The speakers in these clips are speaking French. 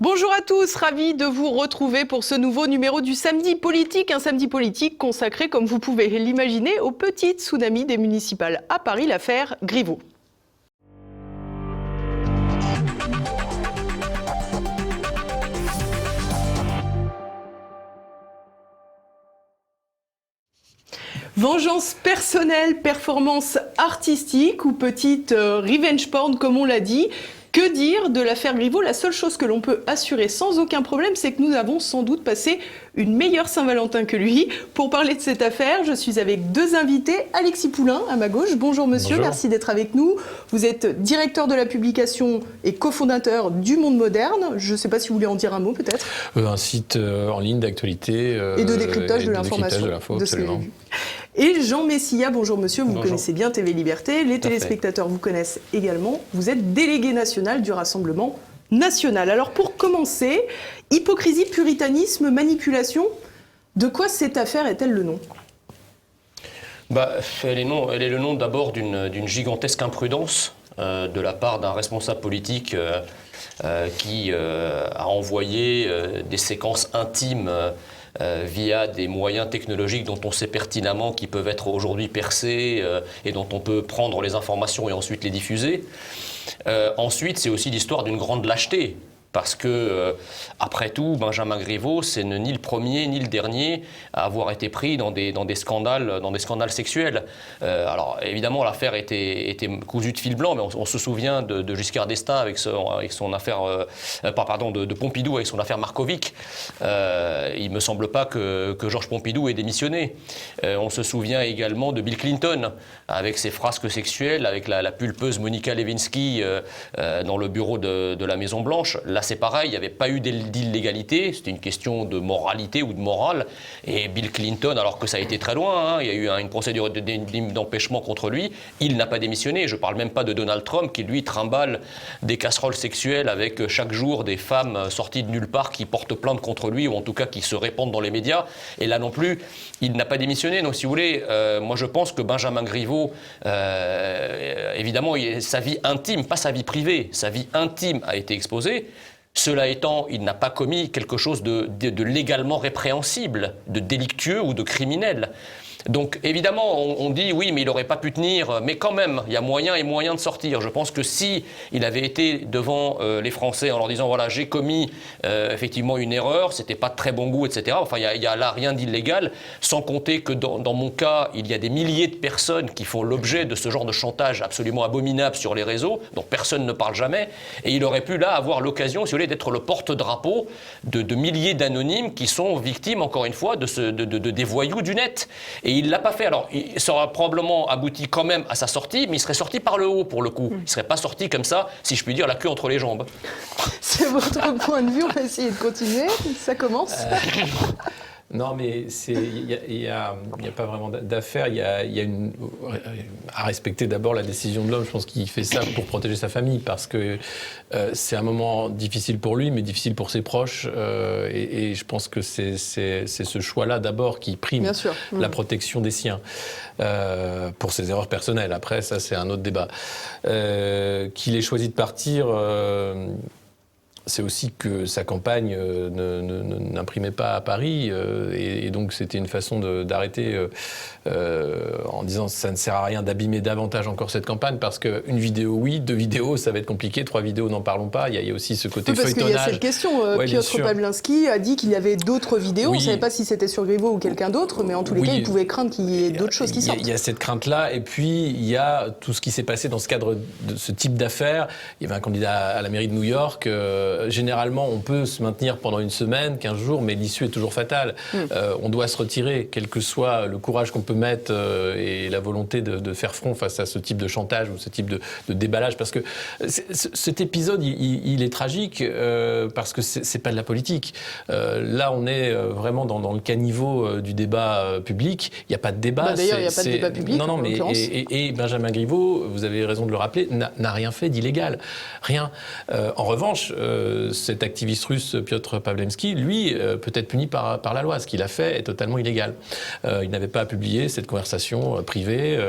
Bonjour à tous, ravi de vous retrouver pour ce nouveau numéro du Samedi Politique. Un Samedi Politique consacré, comme vous pouvez l'imaginer, au petit tsunami des municipales à Paris, l'affaire Griveaux. Vengeance personnelle, performance artistique ou petite revenge porn comme on l'a dit. Que dire de l'affaire Griveaux? La seule chose que l'on peut assurer sans aucun problème, c'est que nous avons sans doute passé une meilleure Saint-Valentin que lui. Pour parler de cette affaire, je suis avec deux invités. Alexis Poulain, à ma gauche. Bonjour monsieur, Bonjour. Merci d'être avec nous. Vous êtes directeur de la publication et cofondateur du Monde Moderne. Je ne sais pas si vous voulez en dire un mot peut-être. Un site en ligne d'actualité. Et de décryptage de l'information. Absolument. Et Jean Messia, bonjour monsieur, vous Bonjour. connaissez bien TV Liberté, les téléspectateurs vous connaissent également, vous êtes délégué national du Rassemblement national. Alors pour commencer, hypocrisie, puritanisme, manipulation, de quoi cette affaire est-elle le nom ? Elle est le nom d'abord d'une gigantesque imprudence de la part d'un responsable politique qui a envoyé des séquences intimes via des moyens technologiques dont on sait pertinemment qu'ils peuvent être aujourd'hui percés et dont on peut prendre les informations et ensuite les diffuser. Ensuite, c'est aussi l'histoire d'une grande lâcheté. Parce que, après tout, Benjamin Griveaux, c'est ni le premier ni le dernier à avoir été pris dans des scandales sexuels. Alors, évidemment, l'affaire était cousue de fil blanc, mais on se souvient de Giscard d'Estaing avec son affaire, de Pompidou avec son affaire Markovic. Il me semble pas que Georges Pompidou ait démissionné. On se souvient également de Bill Clinton avec ses frasques sexuelles, avec la pulpeuse Monica Lewinsky dans le bureau de la Maison Blanche. Là, c'est pareil, il n'y avait pas eu d'illégalité, c'était une question de moralité ou de morale. Et Bill Clinton, alors que ça a été très loin, il y a eu une procédure d'empêchement contre lui, il n'a pas démissionné. Je ne parle même pas de Donald Trump qui, lui, trimballe des casseroles sexuelles avec chaque jour des femmes sorties de nulle part qui portent plainte contre lui, ou en tout cas qui se répandent dans les médias. Et là non plus, il n'a pas démissionné. Donc si vous voulez, moi je pense que Benjamin Griveaux, évidemment, sa vie intime, pas sa vie privée, sa vie intime a été exposée. Cela étant, il n'a pas commis quelque chose de légalement répréhensible, de délictueux ou de criminel. Donc évidemment, on dit oui, mais il n'aurait pas pu tenir, mais quand même, il y a moyen et moyen de sortir. Je pense que si il avait été devant les Français en leur disant voilà, j'ai commis effectivement une erreur, c'était pas de très bon goût, etc. Enfin, il y a là rien d'illégal, sans compter que dans mon cas, il y a des milliers de personnes qui font l'objet de ce genre de chantage absolument abominable sur les réseaux, dont personne ne parle jamais, et il aurait pu là avoir l'occasion, si vous voulez, d'être le porte-drapeau de milliers d'anonymes qui sont victimes, encore une fois, des voyous du net. Et il ne l'a pas fait. Alors, il sera probablement abouti quand même à sa sortie, mais il serait sorti par le haut, pour le coup. Il ne serait pas sorti comme ça, si je puis dire, la queue entre les jambes. C'est votre point de vue, on va essayer de continuer. Ça commence. Non, mais il y a pas vraiment d'affaire. Il y a à respecter d'abord la décision de l'homme. Je pense qu'il fait ça pour protéger sa famille, parce que c'est un moment difficile pour lui, mais difficile pour ses proches. Et je pense que c'est ce choix-là d'abord qui prime la protection des siens pour ses erreurs personnelles. Après, ça c'est un autre débat. Qu'il ait choisi de partir. C'est aussi que sa campagne n'imprimait pas à Paris, et donc c'était une façon d'arrêter en disant ça ne sert à rien d'abîmer davantage encore cette campagne, parce qu'une vidéo oui, 2 vidéos ça va être compliqué, 3 vidéos n'en parlons pas. Il y a aussi ce côté feuilletonnage. Parce qu'il y a cette question, Piotr Pawlinski a dit qu'il y avait d'autres vidéos, on ne savait pas si c'était sur Griveaux ou quelqu'un d'autre, mais en tous les cas il pouvait craindre qu'il y ait d'autres choses qui sortent. Il y a cette crainte-là, et puis il y a tout ce qui s'est passé dans ce cadre de ce type d'affaires. Il y avait un candidat à la mairie de New York. Généralement, on peut se maintenir pendant une semaine, 15 jours, mais l'issue est toujours fatale. On doit se retirer, quel que soit le courage qu'on peut mettre et la volonté de faire front face à ce type de chantage ou ce type de déballage. Parce que cet épisode, il est tragique parce que c'est pas de la politique. Là, on est vraiment dans le caniveau du débat public. Il n'y a pas de débat. D'ailleurs, il n'y a pas de débat public. Non, mais et Benjamin Griveaux, vous avez raison de le rappeler, n'a rien fait d'illégal. Rien. En revanche, cet activiste russe, Piotr Pawlenski, lui, peut être puni par la loi. Ce qu'il a fait est totalement illégal. Il n'avait pas à publier cette conversation privée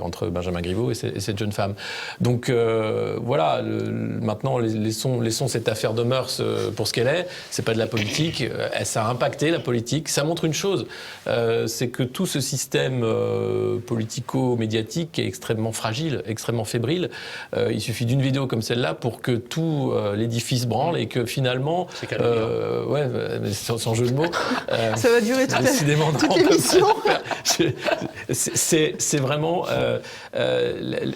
entre Benjamin Griveaux et cette jeune femme. Donc voilà, maintenant laissons cette affaire de mœurs pour ce qu'elle est. C'est pas de la politique. Ça a impacté la politique. Ça montre une chose, c'est que tout ce système politico-médiatique est extrêmement fragile, extrêmement fébrile. Il suffit d'une vidéo comme celle-là pour que tout l'édifice branle et que finalement, sans jeu de mots, ça va durer toute l'émission. C'est vraiment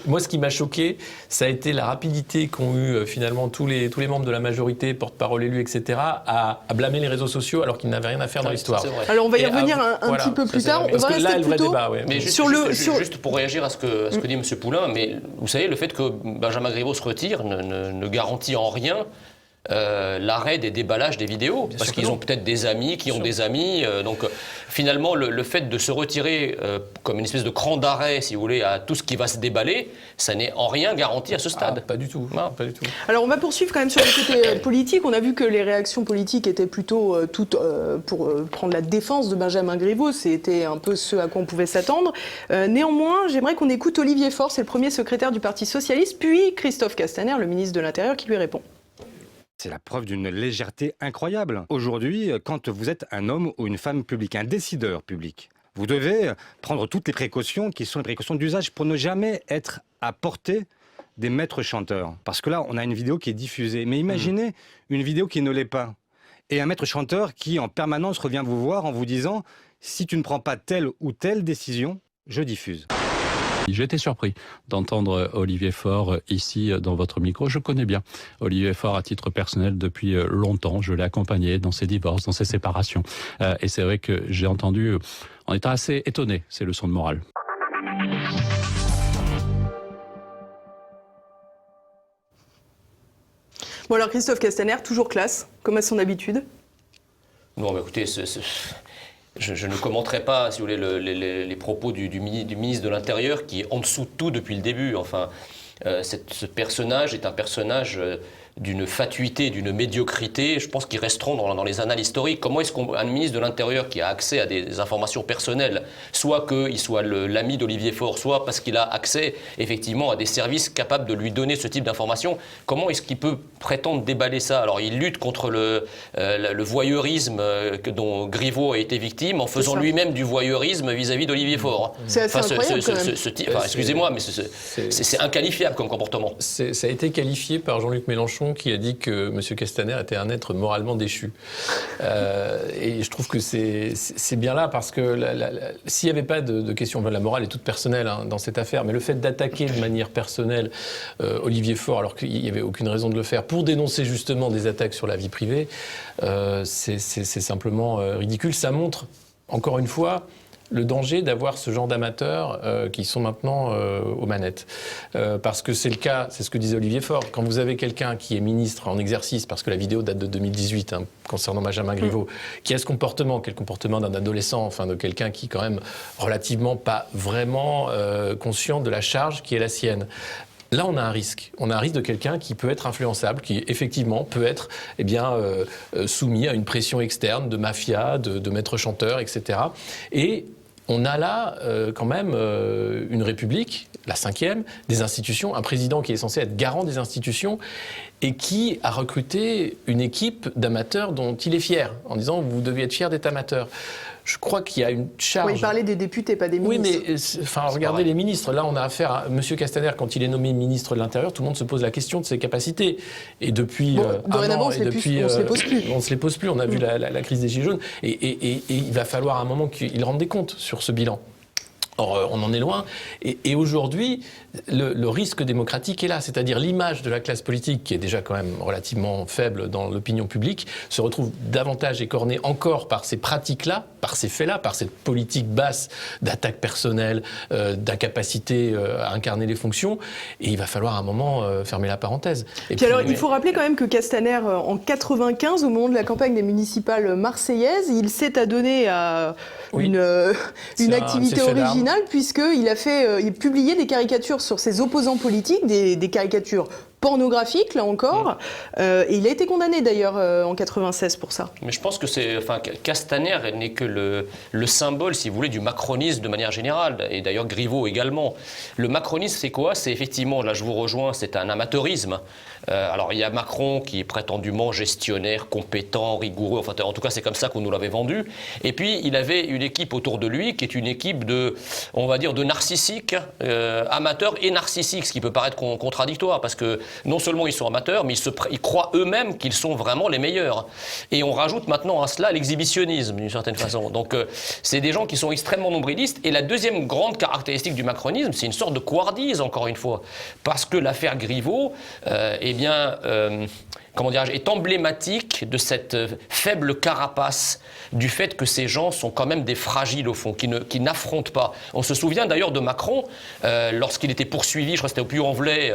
moi ce qui m'a choqué, ça a été la rapidité qu'ont eu finalement tous les membres de la majorité, porte-parole élus, etc., à blâmer les réseaux sociaux alors qu'ils n'avaient rien à faire dans l'histoire. Alors on va y revenir un petit peu plus tard. On va rester là, le vrai plutôt débat, mais juste pour réagir à ce que dit M. Poulain, mais vous savez, le fait que Benjamin Griveaux se retire ne garantit en rien l'arrêt des déballages des vidéos, parce qu'ils ont peut-être des amis qui ont des amis. Donc finalement, le fait de se retirer comme une espèce de cran d'arrêt, si vous voulez, à tout ce qui va se déballer, ça n'est en rien garanti à ce stade. Pas du tout. Non, pas du tout. Alors on va poursuivre quand même sur le côté politique. On a vu que les réactions politiques étaient plutôt toutes pour prendre la défense de Benjamin Griveaux. C'était un peu ce à quoi on pouvait s'attendre. Néanmoins, j'aimerais qu'on écoute Olivier Faure, c'est le premier secrétaire du Parti socialiste, puis Christophe Castaner, le ministre de l'Intérieur, qui lui répond. C'est la preuve d'une légèreté incroyable. Aujourd'hui, quand vous êtes un homme ou une femme publique, un décideur public, vous devez prendre toutes les précautions qui sont les précautions d'usage pour ne jamais être à portée des maîtres chanteurs. Parce que là, on a une vidéo qui est diffusée. Mais imaginez une vidéo qui ne l'est pas. Et un maître chanteur qui, en permanence, revient vous voir en vous disant « Si tu ne prends pas telle ou telle décision, je diffuse ». J'ai été surpris d'entendre Olivier Faure ici dans votre micro. Je connais bien Olivier Faure à titre personnel depuis longtemps. Je l'ai accompagné dans ses divorces, dans ses séparations. Et c'est vrai que j'ai entendu, en étant assez étonné, ces leçons de morale. Bon alors Christophe Castaner, toujours classe, comme à son habitude. Non mais écoutez, je ne commenterai pas, si vous voulez, les propos du ministre de l'Intérieur qui est en dessous de tout depuis le début. Enfin, ce personnage est un personnage d'une fatuité, d'une médiocrité, je pense qu'ils resteront dans les annales historiques. Comment est-ce qu'un ministre de l'Intérieur qui a accès à des informations personnelles, soit qu'il soit l'ami d'Olivier Faure, soit parce qu'il a accès effectivement à des services capables de lui donner ce type d'informations, comment est-ce qu'il peut prétendre déballer ça? Alors il lutte contre le voyeurisme dont Griveaux a été victime en faisant lui-même du voyeurisme vis-à-vis d'Olivier Faure. C'est assez incroyable quand même. Excusez-moi, mais c'est inqualifiable comme comportement. Ça a été qualifié par Jean-Luc Mélenchon qui a dit que M. Castaner était un être moralement déchu. Et je trouve que c'est bien là parce que s'il n'y avait pas de question, la morale est toute personnelle dans cette affaire, mais le fait d'attaquer de manière personnelle Olivier Faure alors qu'il n'y avait aucune raison de le faire pour dénoncer justement des attaques sur la vie privée, c'est simplement ridicule. Ça montre, encore une fois, le danger d'avoir ce genre d'amateurs qui sont maintenant aux manettes. Parce que c'est le cas, c'est ce que disait Olivier Faure, quand vous avez quelqu'un qui est ministre en exercice, parce que la vidéo date de 2018, concernant Benjamin Griveaux, qui a ce comportement, quel comportement d'un adolescent, enfin de quelqu'un qui est quand même relativement pas vraiment conscient de la charge qui est la sienne. Là, on a un risque. On a un risque de quelqu'un qui peut être influençable, qui effectivement peut être soumis à une pression externe de mafia, de maîtres chanteurs, etc. Et on a là quand même une République, la 5e, des institutions, un président qui est censé être garant des institutions et qui a recruté une équipe d'amateurs dont il est fier, en disant « vous devez être fier d'être amateur ». Je crois qu'il y a une charge... Oui, il parlait des députés, pas des ministres. Oui, mais regardez les ministres. Là, on a affaire à M. Castaner, quand il est nommé ministre de l'Intérieur, tout le monde se pose la question de ses capacités. Et depuis dorénavant, on ne se les pose plus. On ne se les pose plus. On a vu la crise des Gilets jaunes. Et il va falloir à un moment qu'il rende des comptes sur ce bilan. Or, on en est loin. Et aujourd'hui, le risque démocratique est là. C'est-à-dire l'image de la classe politique, qui est déjà quand même relativement faible dans l'opinion publique, se retrouve davantage écornée encore par ces pratiques-là, par ces faits-là, par cette politique basse d'attaque personnelle, d'incapacité à incarner les fonctions. Et il va falloir à un moment fermer la parenthèse. Et puis alors, il faut rappeler quand même que Castaner, en 95, au moment de la campagne des municipales marseillaises, il s'est adonné à une activité originale, puisqu'il a publié des caricatures sur ses opposants politiques, des caricatures pornographique, là encore. Et il a été condamné d'ailleurs en 96 pour ça. Mais je pense que Castaner n'est que le symbole, si vous voulez, du macronisme de manière générale, et d'ailleurs Griveaux également. Le macronisme, c'est quoi? C'est effectivement, là je vous rejoins, c'est un amateurisme. Alors il y a Macron qui est prétendument gestionnaire, compétent, rigoureux, enfin en tout cas c'est comme ça qu'on nous l'avait vendu. Et puis il avait une équipe autour de lui qui est une équipe de, on va dire, de narcissiques, amateurs et narcissiques, ce qui peut paraître contradictoire, parce que non seulement ils sont amateurs, mais ils croient eux-mêmes qu'ils sont vraiment les meilleurs. Et on rajoute maintenant à cela l'exhibitionnisme, d'une certaine façon. Donc c'est des gens qui sont extrêmement nombrilistes. Et la deuxième grande caractéristique du macronisme, c'est une sorte de couardise, encore une fois. Parce que l'affaire Griveaux, comment dirais-je, est emblématique de cette faible carapace, du fait que ces gens sont quand même des fragiles au fond, qui n'affrontent pas. On se souvient d'ailleurs de Macron, lorsqu'il était poursuivi, je crois que c'était au Puy-en-Velay,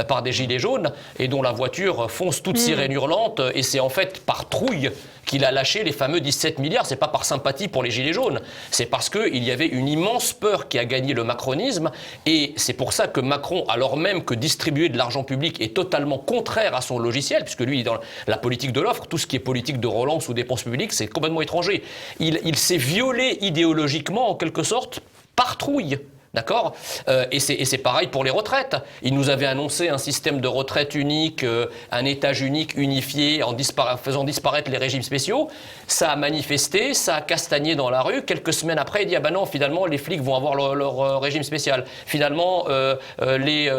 par des gilets jaunes, et dont la voiture fonce toute sirène hurlante, et c'est en fait par trouille qu'il a lâché les fameux 17 milliards. C'est pas par sympathie pour les gilets jaunes, c'est parce qu'il y avait une immense peur qui a gagné le macronisme, et c'est pour ça que Macron, alors même que distribuer de l'argent public est totalement contraire à son logiciel, puisque lui, dans la politique de l'offre, tout ce qui est politique de relance ou dépenses publiques, c'est complètement étranger. Il s'est violé idéologiquement, en quelque sorte, par trouille. D'accord ? Et c'est pareil pour les retraites. Il nous avait annoncé un système de retraite unique, un étage unique unifié, en faisant disparaître les régimes spéciaux. Ça a manifesté, ça a castagné dans la rue. Quelques semaines après, il dit « Ah ben non, finalement, les flics vont avoir leur régime spécial. Finalement, les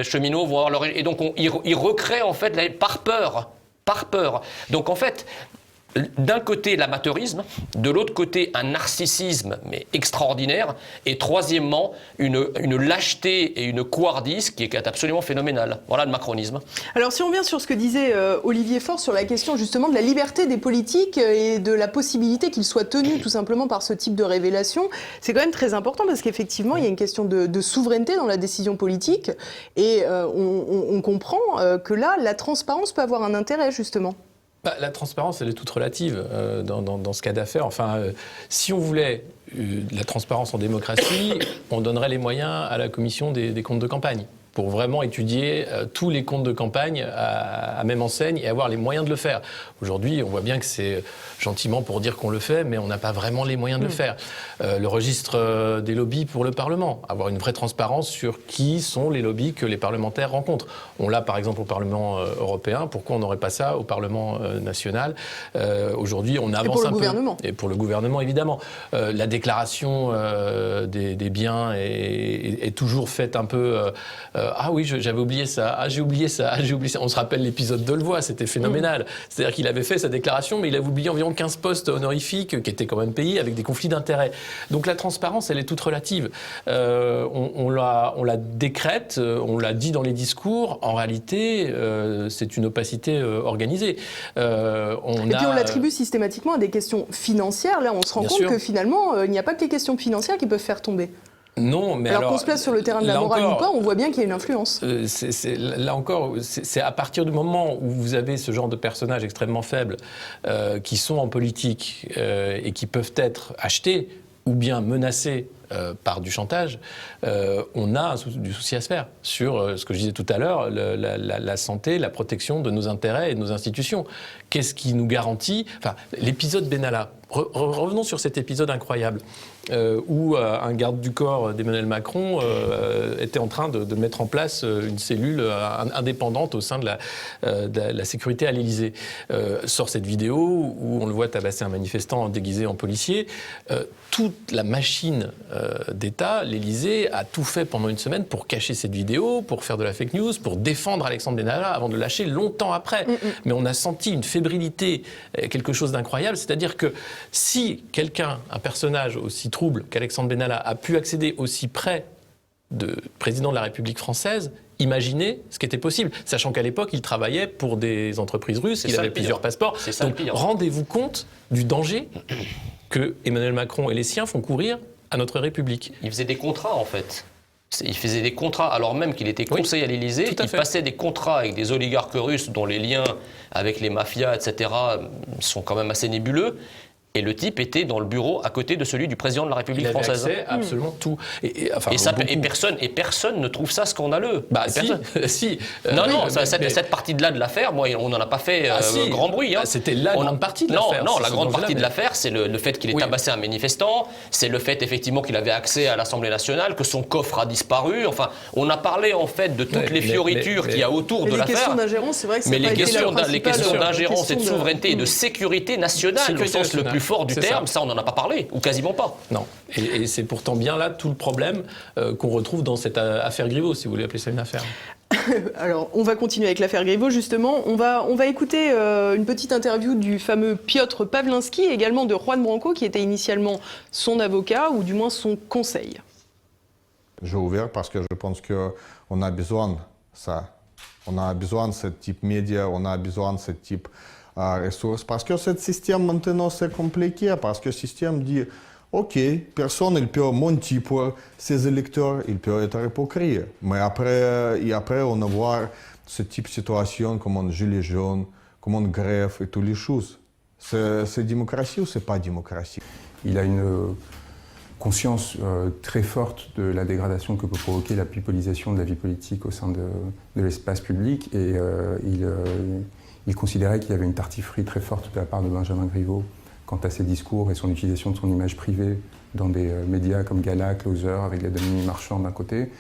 cheminots vont avoir leur régime... » Et donc, il recrée, en fait, par peur. Par peur. Donc, en fait... D'un côté l'amateurisme, de l'autre côté un narcissisme mais extraordinaire, et troisièmement une lâcheté et une couardise qui est absolument phénoménale. Voilà le macronisme. Alors si on vient sur ce que disait Olivier Faure sur la question justement de la liberté des politiques et de la possibilité qu'ils soient tenus tout simplement par ce type de révélation, c'est quand même très important parce qu'effectivement il y a une question de souveraineté dans la décision politique, et on comprend que là la transparence peut avoir un intérêt justement. La transparence, elle est toute relative dans ce cas d'affaires. Enfin, si on voulait la transparence en démocratie, on donnerait les moyens à la commission des comptes de campagne pour vraiment étudier tous les comptes de campagne à même enseigne et avoir les moyens de le faire. Aujourd'hui, on voit bien que c'est gentiment pour dire qu'on le fait, mais on n'a pas vraiment les moyens de le faire. Le registre des lobbies pour le Parlement, avoir une vraie transparence sur qui sont les lobbies que les parlementaires rencontrent. On l'a par exemple au Parlement européen, pourquoi on n'aurait pas ça au Parlement national? Aujourd'hui, on avance un peu. Et pour le gouvernement. Et pour le gouvernement, évidemment. La déclaration des biens est toujours faite un peu... ah oui, j'avais oublié ça, ah j'ai oublié ça, ah j'ai oublié ça. On se rappelle l'épisode de Delevoye, c'était phénoménal. C'est-à-dire qu'il avait fait sa déclaration, mais il avait oublié environ 15 postes honorifiques qui étaient quand même payés avec des conflits d'intérêts. Donc la transparence, elle est toute relative. On la décrète, on l'a dit dans les discours. En réalité, c'est une opacité organisée. Puis on l'attribue systématiquement à des questions financières. Là, on se rend compte que finalement, il n'y a pas que les questions financières qui peuvent faire tomber. Non, mais alors qu'on se place sur le terrain de la morale ou pas, on voit bien qu'il y a une influence. Là encore, c'est à partir du moment où vous avez ce genre de personnages extrêmement faibles qui sont en politique et qui peuvent être achetés ou bien menacés par du chantage, on a du souci à se faire sur ce que je disais tout à l'heure, la santé, la protection de nos intérêts et de nos institutions. Qu'est-ce qui nous garantit... Enfin, l'épisode Benalla, revenons sur cet épisode incroyable où un garde du corps d'Emmanuel Macron était en train de mettre en place une cellule indépendante au sein de la sécurité à l'Élysée. Sort cette vidéo où on le voit tabasser un manifestant déguisé en policier. Toute la machine d'État, l'Élysée, a tout fait pendant une semaine pour cacher cette vidéo, pour faire de la fake news, pour défendre Alexandre Benalla avant de le lâcher longtemps après. Mais on a senti une fébrilité, quelque chose d'incroyable. C'est-à-dire que si quelqu'un, un personnage aussi trouble qu'Alexandre Benalla, a pu accéder aussi près de président de la République française, imaginez ce qui était possible, sachant qu'à l'époque, il travaillait pour des entreprises russes, il avait plusieurs passeports. Donc rendez-vous compte du danger que Emmanuel Macron et les siens font courir à notre République. Il faisait des contrats, en fait. Il faisait des contrats, alors même qu'il était conseiller à l'Élysée, il passait des contrats avec des oligarques russes dont les liens avec les mafias, etc., sont quand même assez nébuleux. Et le type était dans le bureau à côté de celui du président de la République Il avait française. accès à absolument tout. Enfin, Personne ne trouve ça scandaleux. Bah Personne. si. Non, oui, non, mais- cette partie-là de l'affaire, moi, on n'en a pas fait grand bruit. Hein. C'était la grande partie de l'affaire. Non, c'est la ce grande dont je partie de l'avais. l'affaire, c'est le fait qu'il ait Oui. tabassé un manifestant, c'est le fait effectivement qu'il avait accès à l'Assemblée nationale, que son coffre a disparu. Enfin, on a parlé en fait de toutes Ouais, les fioritures qu'il y a autour Mais de les questions l'affaire. d'ingérence, c'est vrai que ça Mais n'a pas les été la questions principale d'ingérence et de question souveraineté et de sécurité nationale, Sécurité au sens le nationale, plus fort du c'est terme, ça. ça on n'en a pas parlé, ou quasiment pas. Non. Et c'est pourtant bien là tout le problème qu'on retrouve dans cette affaire Griveaux, si vous voulez appeler ça une affaire. Alors, on va continuer avec l'affaire Griveaux, justement. On va écouter une petite interview du fameux Piotr Pawlinski, et également de Juan Branco, qui était initialement son avocat, ou du moins son conseil. J'ai ouvert parce que je pense qu'on a besoin de ça. On a besoin de ce type de médias, on a besoin de ce type de ressources. Parce que ce système maintenant c'est compliqué, parce que le système dit ok, personne il peut mentir pour ses électeurs, il peut être hypocrite. Mais après on va voir ce type de situation comme un gilet jaune, comme une grève et toutes les choses. C'est démocratie ou c'est pas démocratie? Il a une conscience très forte de la dégradation que peut provoquer la pipolisation de la vie politique au sein de l'espace public et il considérait qu'il y avait une tartufferie très forte de la part de Benjamin Griveaux quant à ses discours et son utilisation de son image privée dans des médias comme Gala, Closer, avec la Dominique Marchand d'un côté,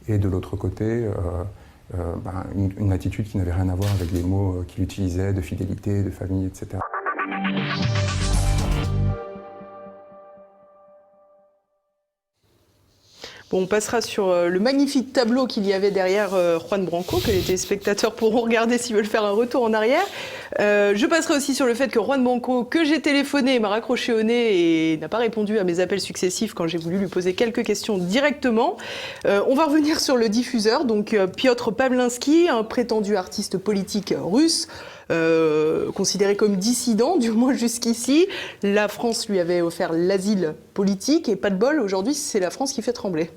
et de l'autre côté, une attitude qui n'avait rien à voir avec les mots qu'il utilisait de fidélité, de famille, etc. Bon, on passera sur le magnifique tableau qu'il y avait derrière Juan Branco, que les téléspectateurs pourront regarder s'ils veulent faire un retour en arrière. Je passerai aussi sur le fait que Juan Branco, que j'ai téléphoné, m'a raccroché au nez et n'a pas répondu à mes appels successifs quand j'ai voulu lui poser quelques questions directement. On va revenir sur le diffuseur, donc Piotr Pawlinski, un prétendu artiste politique russe, considéré comme dissident, du moins jusqu'ici. La France lui avait offert l'asile politique et pas de bol, aujourd'hui c'est la France qui fait trembler.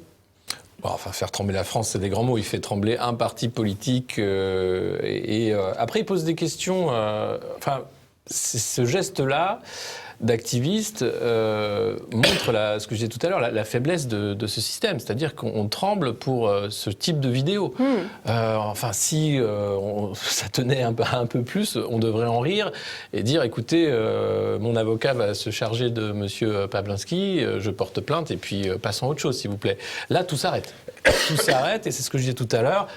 Bon, enfin, faire trembler la France, c'est des grands mots. Il fait trembler un parti politique. Après, il pose des questions. Ce geste-là d'activiste montre ce que je disais tout à l'heure, la faiblesse de ce système. C'est-à-dire qu'on tremble pour ce type de vidéo. Si ça tenait un peu plus, on devrait en rire et dire, écoutez, mon avocat va se charger de monsieur Pawlinski, je porte plainte et puis passons à autre chose, s'il vous plaît. Là, tout s'arrête. Tout s'arrête et c'est ce que je disais tout à l'heure.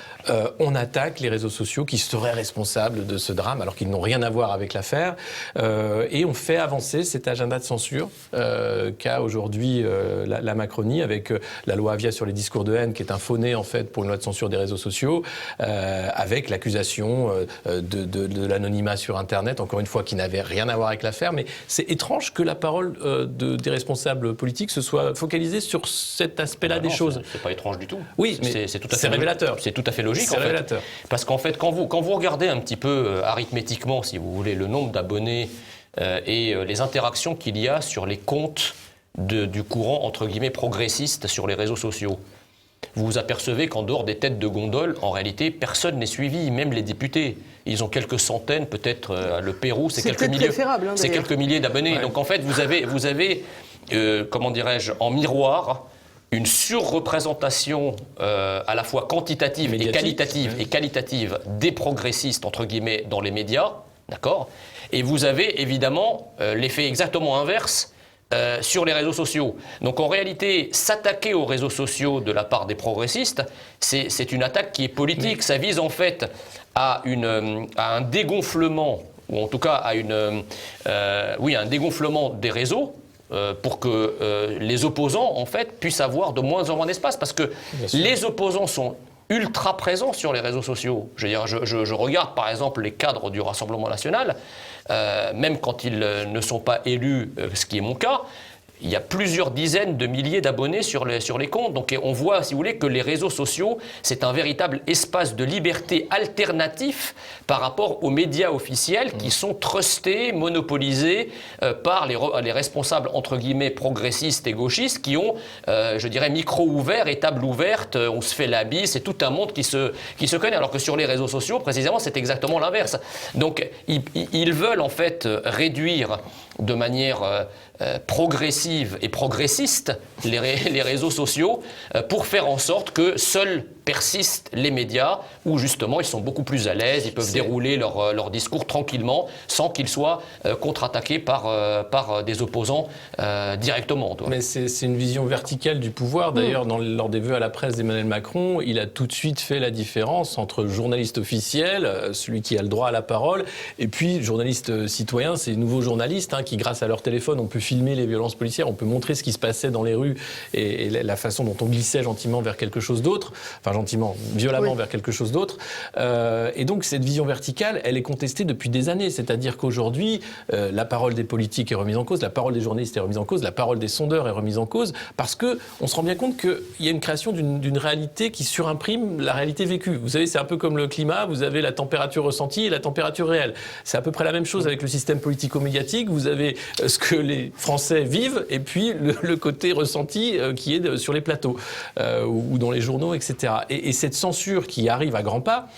On attaque les réseaux sociaux qui seraient responsables de ce drame alors qu'ils n'ont rien à voir avec l'affaire. Et on fait avancer cet agenda de censure qu'a aujourd'hui la Macronie avec la loi Avia sur les discours de haine qui est un faux-nez en fait pour une loi de censure des réseaux sociaux avec l'accusation de l'anonymat sur Internet, encore une fois qui n'avait rien à voir avec l'affaire. Mais c'est étrange que la parole des responsables politiques se soit focalisée sur cet aspect-là des choses. C'est pas étrange du tout. Oui, mais c'est tout à fait révélateur. C'est tout à fait logique. C'est en fait. révélateur. Parce qu'en fait, quand vous regardez un petit peu arithmétiquement, si vous voulez, le nombre d'abonnés et les interactions qu'il y a sur les comptes du courant, entre guillemets, progressiste sur les réseaux sociaux, vous vous apercevez qu'en dehors des têtes de gondole, en réalité, personne n'est suivi, même les députés. Ils ont quelques centaines, peut-être le Pérou, c'est quelques milliers. C'est quelques milliers d'abonnés. Ouais. Donc en fait, vous avez comment dirais-je, en miroir, une surreprésentation à la fois quantitative et qualitative des progressistes, entre guillemets, dans les médias, d'accord ? Et vous avez évidemment l'effet exactement inverse sur les réseaux sociaux. Donc en réalité, s'attaquer aux réseaux sociaux de la part des progressistes, c'est une attaque qui est politique. Ça vise en fait à un dégonflement, ou en tout cas à un dégonflement des réseaux, pour que les opposants, en fait, puissent avoir de moins en moins d'espace. Parce que les opposants sont ultra présents sur les réseaux sociaux. Je veux dire, je regarde, par exemple, les cadres du Rassemblement national, même quand ils ne sont pas élus, ce qui est mon cas, il y a plusieurs dizaines de milliers d'abonnés sur les comptes. Donc on voit, si vous voulez, que les réseaux sociaux, c'est un véritable espace de liberté alternatif par rapport aux médias officiels qui sont trustés, monopolisés par les responsables, entre guillemets, progressistes et gauchistes qui ont, je dirais, micro ouvert et table ouverte, on se fait la bise, c'est tout un monde qui se connaît. Alors que sur les réseaux sociaux, précisément, c'est exactement l'inverse. Donc ils veulent en fait réduire de manière progressive et progressiste les réseaux sociaux pour faire en sorte que seuls persistent les médias où justement ils sont beaucoup plus à l'aise, ils peuvent dérouler leur discours tranquillement sans qu'ils soient contre-attaqués par des opposants directement. Mais c'est une vision verticale du pouvoir. D'ailleurs, lors des vœux à la presse d'Emmanuel Macron, il a tout de suite fait la différence entre journaliste officiel, celui qui a le droit à la parole, et puis journaliste citoyen, ces nouveaux journalistes qui, grâce à leur téléphone, ont pu filmer les violences policières, on peut montrer ce qui se passait dans les rues et la façon dont on glissait gentiment vers quelque chose d'autre, enfin gentiment, violemment vers quelque chose d'autre. Et donc cette vision verticale, elle est contestée depuis des années. C'est-à-dire qu'aujourd'hui, la parole des politiques est remise en cause, la parole des journalistes est remise en cause, la parole des sondeurs est remise en cause, parce qu'on se rend bien compte qu'il y a une création d'une réalité qui surimprime la réalité vécue. Vous savez, c'est un peu comme le climat, vous avez la température ressentie et la température réelle. C'est à peu près la même chose avec le système politico-médiatique. Vous avez ce que les Français vivent et puis le côté ressenti qui est sur les plateaux ou dans les journaux, etc. Et cette censure qui arrive à grands pas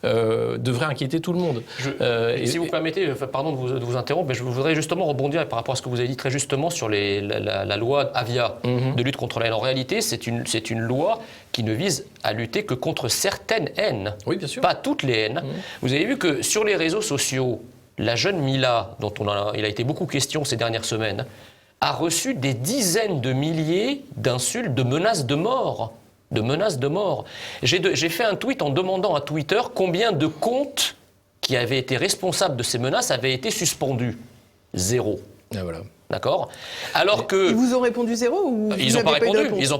devrait inquiéter tout le monde. Si vous permettez, pardon de vous interrompre, mais je voudrais justement rebondir par rapport à ce que vous avez dit très justement sur la loi Avia de lutte contre la haine. En réalité, c'est une loi qui ne vise à lutter que contre certaines haines, oui, bien sûr. Pas toutes les haines. Vous avez vu que sur les réseaux sociaux, la jeune Mila, dont il a été beaucoup question ces dernières semaines, a reçu des dizaines de milliers d'insultes, de menaces de mort. J'ai fait un tweet en demandant à Twitter combien de comptes qui avaient été responsables de ces menaces avaient été suspendus. 0. Ah, voilà. D'accord. Alors que ils vous ont répondu 0 ou ils n'ont pas répondu. Ils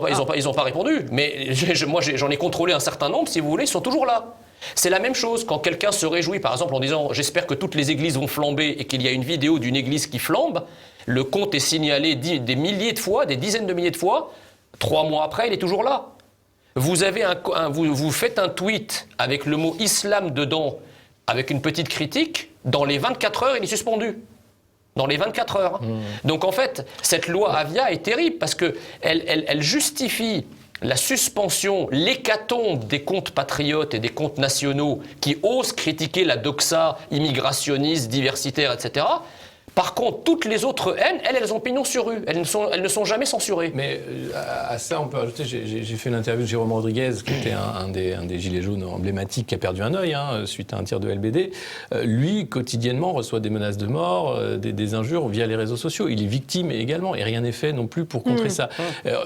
ont pas répondu. Mais moi, j'en ai contrôlé un certain nombre. Si vous voulez, ils sont toujours là. C'est la même chose quand quelqu'un se réjouit, par exemple, en disant « j'espère que toutes les églises vont flamber » et qu'il y a une vidéo d'une église qui flambe, le compte est signalé des milliers de fois, des dizaines de milliers de fois, 3 mois après, il est toujours là. Vous faites un tweet avec le mot « islam » dedans, avec une petite critique, dans les 24 heures, il est suspendu. Dans les 24 heures. Donc en fait, cette loi Avia est terrible parce qu'elle justifie la suspension, l'hécatombe des comptes patriotes et des comptes nationaux qui osent critiquer la doxa immigrationniste, diversitaire, etc. Par contre, toutes les autres haines, elles ont pignon sur rue. Elles ne sont jamais censurées. Mais à ça, on peut ajouter, j'ai fait une interview de Jérôme Rodriguez, qui était un des gilets jaunes emblématiques, qui a perdu un œil suite à un tir de LBD. Lui, quotidiennement, reçoit des menaces de mort, des injures via les réseaux sociaux. Il est victime également, et rien n'est fait non plus pour contrer ça.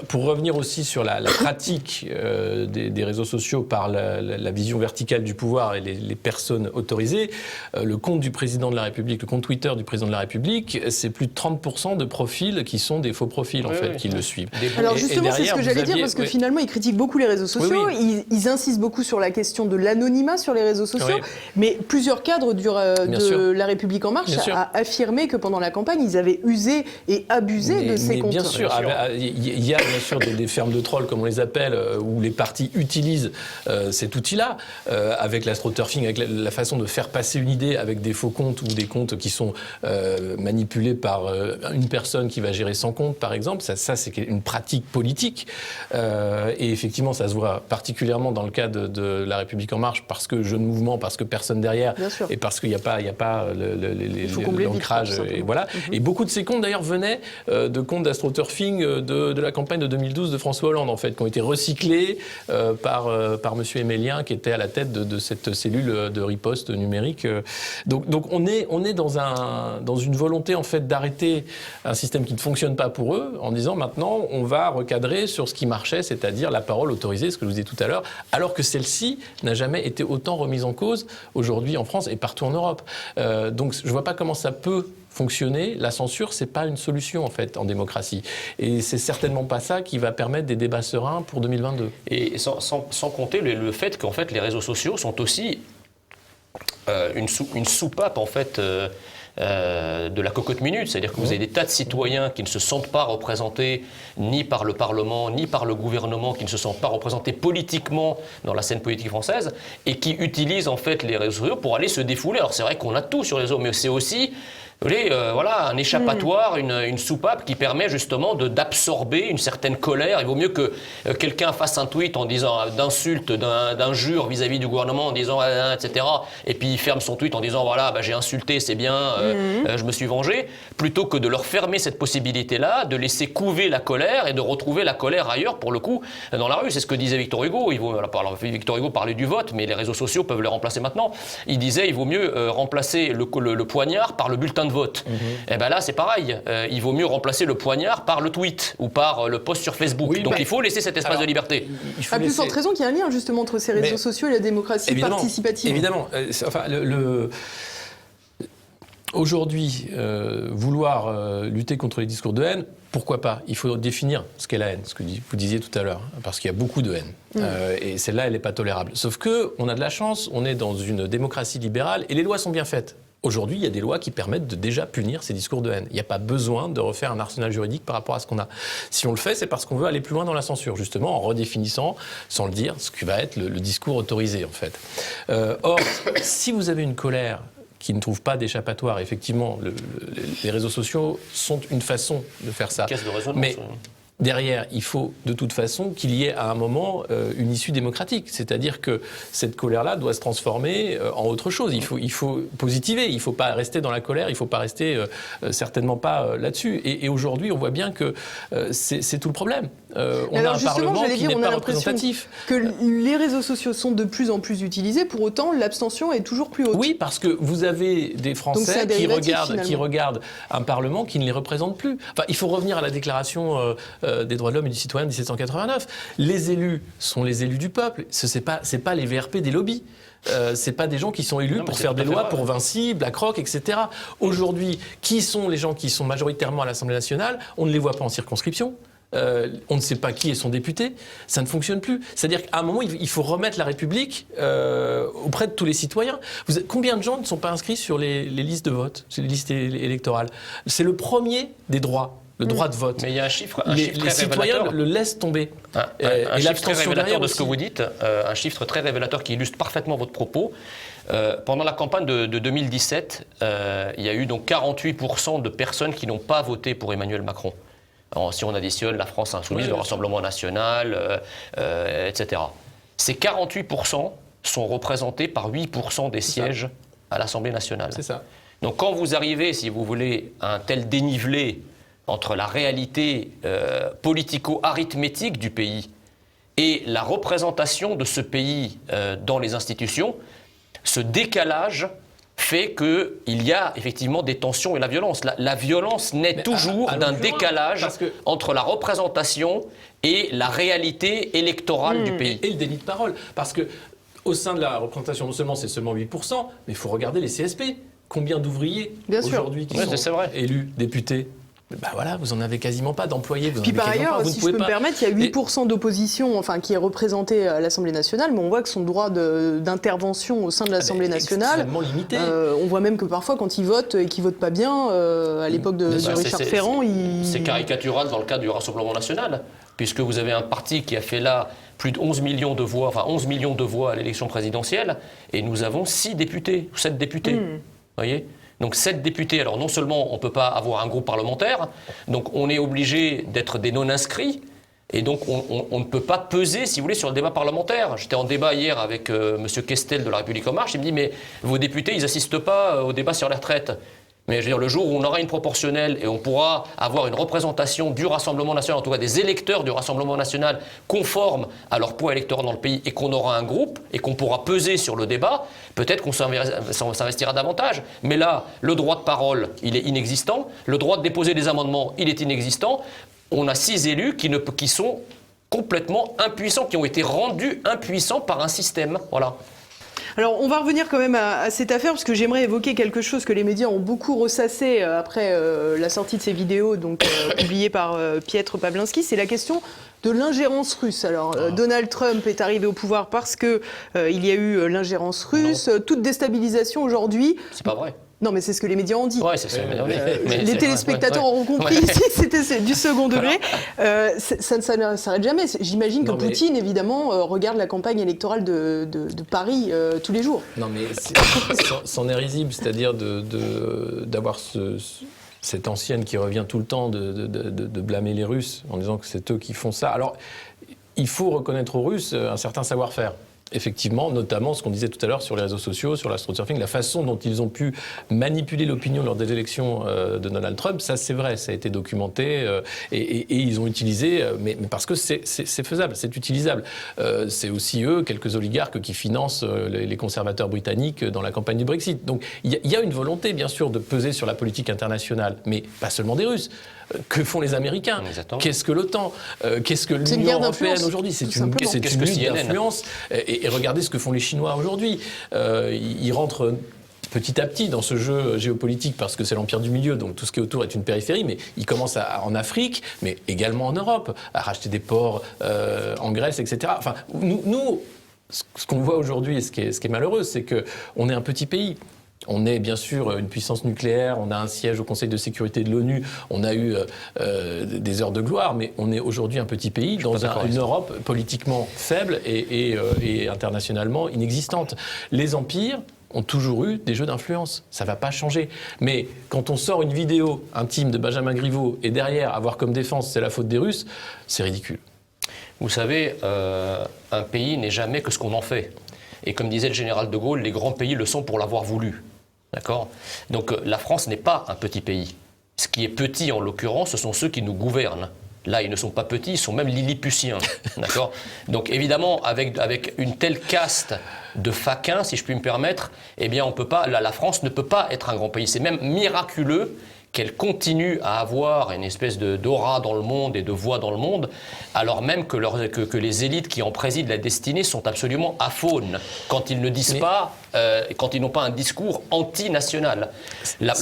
Pour revenir aussi sur la pratique des réseaux sociaux par la vision verticale du pouvoir et les personnes autorisées, le compte du président de la République, le compte Twitter du président de la République, c'est plus de 30% de profils qui sont des faux profils, qui le suivent. Alors justement, c'est ce que j'allais dire, parce que finalement, ils critiquent beaucoup les réseaux sociaux, ils insistent beaucoup sur la question de l'anonymat sur les réseaux sociaux, mais plusieurs cadres de La République En Marche a affirmé que pendant la campagne, ils avaient usé et abusé de ces comptes. Bien sûr, il y a bien sûr des fermes de trolls, comme on les appelle, où les partis utilisent cet outil-là, avec l'astroturfing, avec la façon de faire passer une idée avec des faux comptes ou des comptes qui sont manipulé par une personne qui va gérer 100 comptes, par exemple. Ça c'est une pratique politique. Et effectivement, ça se voit particulièrement dans le cas de La République En Marche, parce que jeune mouvement, parce que personne derrière, et parce qu'il n'y a pas l'ancrage. Et voilà. Et beaucoup de ces comptes, d'ailleurs, venaient de comptes d'astroturfing de la campagne de 2012 de François Hollande, en fait, qui ont été recyclés par M. Emélien, qui était à la tête de cette cellule de riposte numérique. Donc on est dans une volonté en fait d'arrêter un système qui ne fonctionne pas pour eux, en disant maintenant on va recadrer sur ce qui marchait, c'est-à-dire la parole autorisée, ce que je vous disais tout à l'heure, alors que celle-ci n'a jamais été autant remise en cause aujourd'hui en France et partout en Europe. Donc je ne vois pas comment ça peut fonctionner. La censure, c'est pas une solution en fait en démocratie, et c'est certainement pas ça qui va permettre des débats sereins pour 2022. Et sans compter le fait qu'en fait les réseaux sociaux sont aussi une soupape en fait de la cocotte minute, c'est-à-dire que vous avez des tas de citoyens qui ne se sentent pas représentés ni par le Parlement, ni par le gouvernement, qui ne se sentent pas représentés politiquement dans la scène politique française, et qui utilisent en fait les réseaux sociaux pour aller se défouler. Alors c'est vrai qu'on a tout sur les réseaux, mais c'est aussi voilà, un échappatoire, une soupape qui permet justement d'absorber une certaine colère. Il vaut mieux que quelqu'un fasse un tweet en disant d'insultes, d'injures vis-à-vis du gouvernement, en disant etc. Et puis il ferme son tweet en disant voilà, j'ai insulté, c'est bien, je me suis vengé, plutôt que de leur fermer cette possibilité-là, de laisser couver la colère et de retrouver la colère ailleurs, pour le coup, dans la rue. C'est ce que disait Victor Hugo. Victor Hugo parlait du vote, mais les réseaux sociaux peuvent le remplacer maintenant. Il disait il vaut mieux remplacer le poignard par le bulletin de vote. Et bien là, c'est pareil. Il vaut mieux remplacer le poignard par le tweet ou par le post sur Facebook. Oui, donc il faut laisser cet espace de liberté. À plus forte raison qu'il y a un lien justement entre ces réseaux sociaux et la démocratie participative. Évidemment. Aujourd'hui, vouloir lutter contre les discours de haine, pourquoi pas? Il faut définir ce qu'est la haine, ce que vous disiez tout à l'heure, parce qu'il y a beaucoup de haine. Et celle-là, elle n'est pas tolérable. Sauf qu'on a de la chance, on est dans une démocratie libérale et les lois sont bien faites. Aujourd'hui, il y a des lois qui permettent de déjà punir ces discours de haine. Il n'y a pas besoin de refaire un arsenal juridique par rapport à ce qu'on a. Si on le fait, c'est parce qu'on veut aller plus loin dans la censure, justement, en redéfinissant, sans le dire, ce qui va être le discours autorisé, en fait. Or, si vous avez une colère qui ne trouve pas d'échappatoire, effectivement, les réseaux sociaux sont une façon de faire ça. Caisse de résonance. Mais derrière, il faut de toute façon qu'il y ait à un moment une issue démocratique. C'est-à-dire que cette colère-là doit se transformer en autre chose. Il faut positiver, il ne faut pas rester dans la colère, il ne faut pas rester certainement pas là-dessus. Et aujourd'hui, on voit bien que c'est tout le problème. On a un Parlement qui n'est pas représentatif. Que les réseaux sociaux sont de plus en plus utilisés, pour autant l'abstention est toujours plus haute. Oui, parce que vous avez des Français qui regardent un Parlement qui ne les représente plus. Enfin, il faut revenir à la déclaration des droits de l'homme et du citoyen de 1789. Les élus sont les élus du peuple. C'est pas les VRP des lobbies. C'est pas des gens qui sont élus pour faire des lois pour Vinci, BlackRock, etc. Aujourd'hui, qui sont les gens qui sont majoritairement à l'Assemblée nationale? On ne les voit pas en circonscription. On ne sait pas qui est son député, ça ne fonctionne plus. C'est-à-dire qu'à un moment, il faut remettre la République auprès de tous les citoyens. Combien de gens ne sont pas inscrits sur les listes de vote, sur les listes électorales? C'est le premier des droits. Le droit de vote. Mais il y a un chiffre les très citoyens révélateur. le laissent tomber. Un chiffre très révélateur de ce que vous dites, un chiffre très révélateur qui illustre parfaitement votre propos. Pendant la campagne de 2017, il y a eu donc 48% de personnes qui n'ont pas voté pour Emmanuel Macron. Alors, si on additionne la France Insoumise, le Rassemblement National, etc. Ces 48% sont représentés par 8% des sièges à l'Assemblée nationale. C'est ça. Donc quand vous arrivez, si vous voulez, à un tel dénivelé entre la réalité politico-arithmétique du pays et la représentation de ce pays dans les institutions, ce décalage fait qu'il y a effectivement des tensions et la violence. La violence naît toujours d'un décalage entre la représentation et la réalité électorale du pays. Et le déni de parole. Parce que au sein de la représentation, non seulement c'est seulement 8%, mais il faut regarder les CSP. Combien d'ouvriers aujourd'hui qui sont élus députés? Ben voilà, vous en avez quasiment pas d'employés. Puis par ailleurs, si je peux me permettre, il y a 8% d'opposition qui est représentée à l'Assemblée nationale, mais on voit que son droit d'intervention au sein de l'Assemblée nationale, extrêmement limité. On voit même que parfois, quand ils votent et qu'ils votent pas bien, à l'époque de Richard Ferrand, c'est caricatural dans le cas du Rassemblement national, puisque vous avez un parti qui a fait là plus de 11 millions de voix, enfin 11 millions de voix à l'élection présidentielle, et nous avons 7 députés. Vous voyez ? Donc 7 députés, alors non seulement on ne peut pas avoir un groupe parlementaire, donc on est obligé d'être des non-inscrits, et donc on ne peut pas peser, si vous voulez, sur le débat parlementaire. J'étais en débat hier avec M. Kestel de La République En Marche, il me dit « mais vos députés, ils n'assistent pas au débat sur les retraites ». Mais je veux dire, le jour où on aura une proportionnelle et on pourra avoir une représentation du Rassemblement national, en tout cas des électeurs du Rassemblement national, conformes à leur poids électoral dans le pays, et qu'on aura un groupe et qu'on pourra peser sur le débat, peut-être qu'on s'investira davantage. Mais là, le droit de parole, il est inexistant. Le droit de déposer des amendements, il est inexistant. On a 6 élus qui sont complètement impuissants, qui ont été rendus impuissants par un système. Voilà. Alors, on va revenir quand même à cette affaire, parce que j'aimerais évoquer quelque chose que les médias ont beaucoup ressassé après la sortie de ces vidéos, publiées par Pietr Pawlinski, c'est la question de l'ingérence russe. Alors, Donald Trump est arrivé au pouvoir parce que il y a eu l'ingérence russe, toute déstabilisation aujourd'hui. C'est pas vrai. Non, mais c'est ce que les médias ont dit. Ouais, c'est ça. Les téléspectateurs auront compris ici, c'était du second degré. Ça ne s'arrête jamais. J'imagine que Poutine, évidemment, regarde la campagne électorale de Paris tous les jours. Non, mais c'en est risible, c'est-à-dire d'avoir cette ancienne qui revient tout le temps de blâmer les Russes en disant que c'est eux qui font ça. Alors, il faut reconnaître aux Russes un certain savoir-faire. Effectivement, notamment ce qu'on disait tout à l'heure sur les réseaux sociaux, sur l'astroturfing, la façon dont ils ont pu manipuler l'opinion lors des élections de Donald Trump, ça c'est vrai, ça a été documenté et ils ont utilisé, mais parce que c'est faisable, c'est utilisable. C'est aussi eux, quelques oligarques qui financent les conservateurs britanniques dans la campagne du Brexit. Donc il y a une volonté bien sûr de peser sur la politique internationale, mais pas seulement des Russes. Que font les Américains? Qu'est-ce que l'OTAN? Qu'est-ce que l'Union européenne aujourd'hui? C'est une lutte d'influence. Et regardez ce que font les Chinois aujourd'hui. Ils rentrent petit à petit dans ce jeu géopolitique parce que c'est l'empire du milieu, donc tout ce qui est autour est une périphérie, mais ils commencent en Afrique, mais également en Europe, à racheter des ports en Grèce, etc. Enfin, nous ce qu'on voit aujourd'hui et ce qui est malheureux, c'est qu'on est un petit pays. On est bien sûr une puissance nucléaire, on a un siège au Conseil de sécurité de l'ONU, on a eu des heures de gloire, mais on est aujourd'hui un petit pays dans une Europe politiquement faible et internationalement inexistante. Les empires ont toujours eu des jeux d'influence, ça ne va pas changer. Mais quand on sort une vidéo intime de Benjamin Griveaux et derrière avoir comme défense c'est la faute des Russes, c'est ridicule. Vous savez, un pays n'est jamais que ce qu'on en fait. Et comme disait le général de Gaulle, les grands pays le sont pour l'avoir voulu. D'accord ? Donc la France n'est pas un petit pays. Ce qui est petit en l'occurrence, ce sont ceux qui nous gouvernent. Là, ils ne sont pas petits, ils sont même lilliputiens. D'accord ? Donc évidemment, avec une telle caste de faquins, si je puis me permettre, eh bien on peut pas, la France ne peut pas être un grand pays. C'est même miraculeux qu'elle continue à avoir une espèce d'aura dans le monde et de voix dans le monde, alors même que les élites qui en président la destinée sont absolument aphones quand ils ne disent pas, quand ils n'ont pas un discours anti-national. La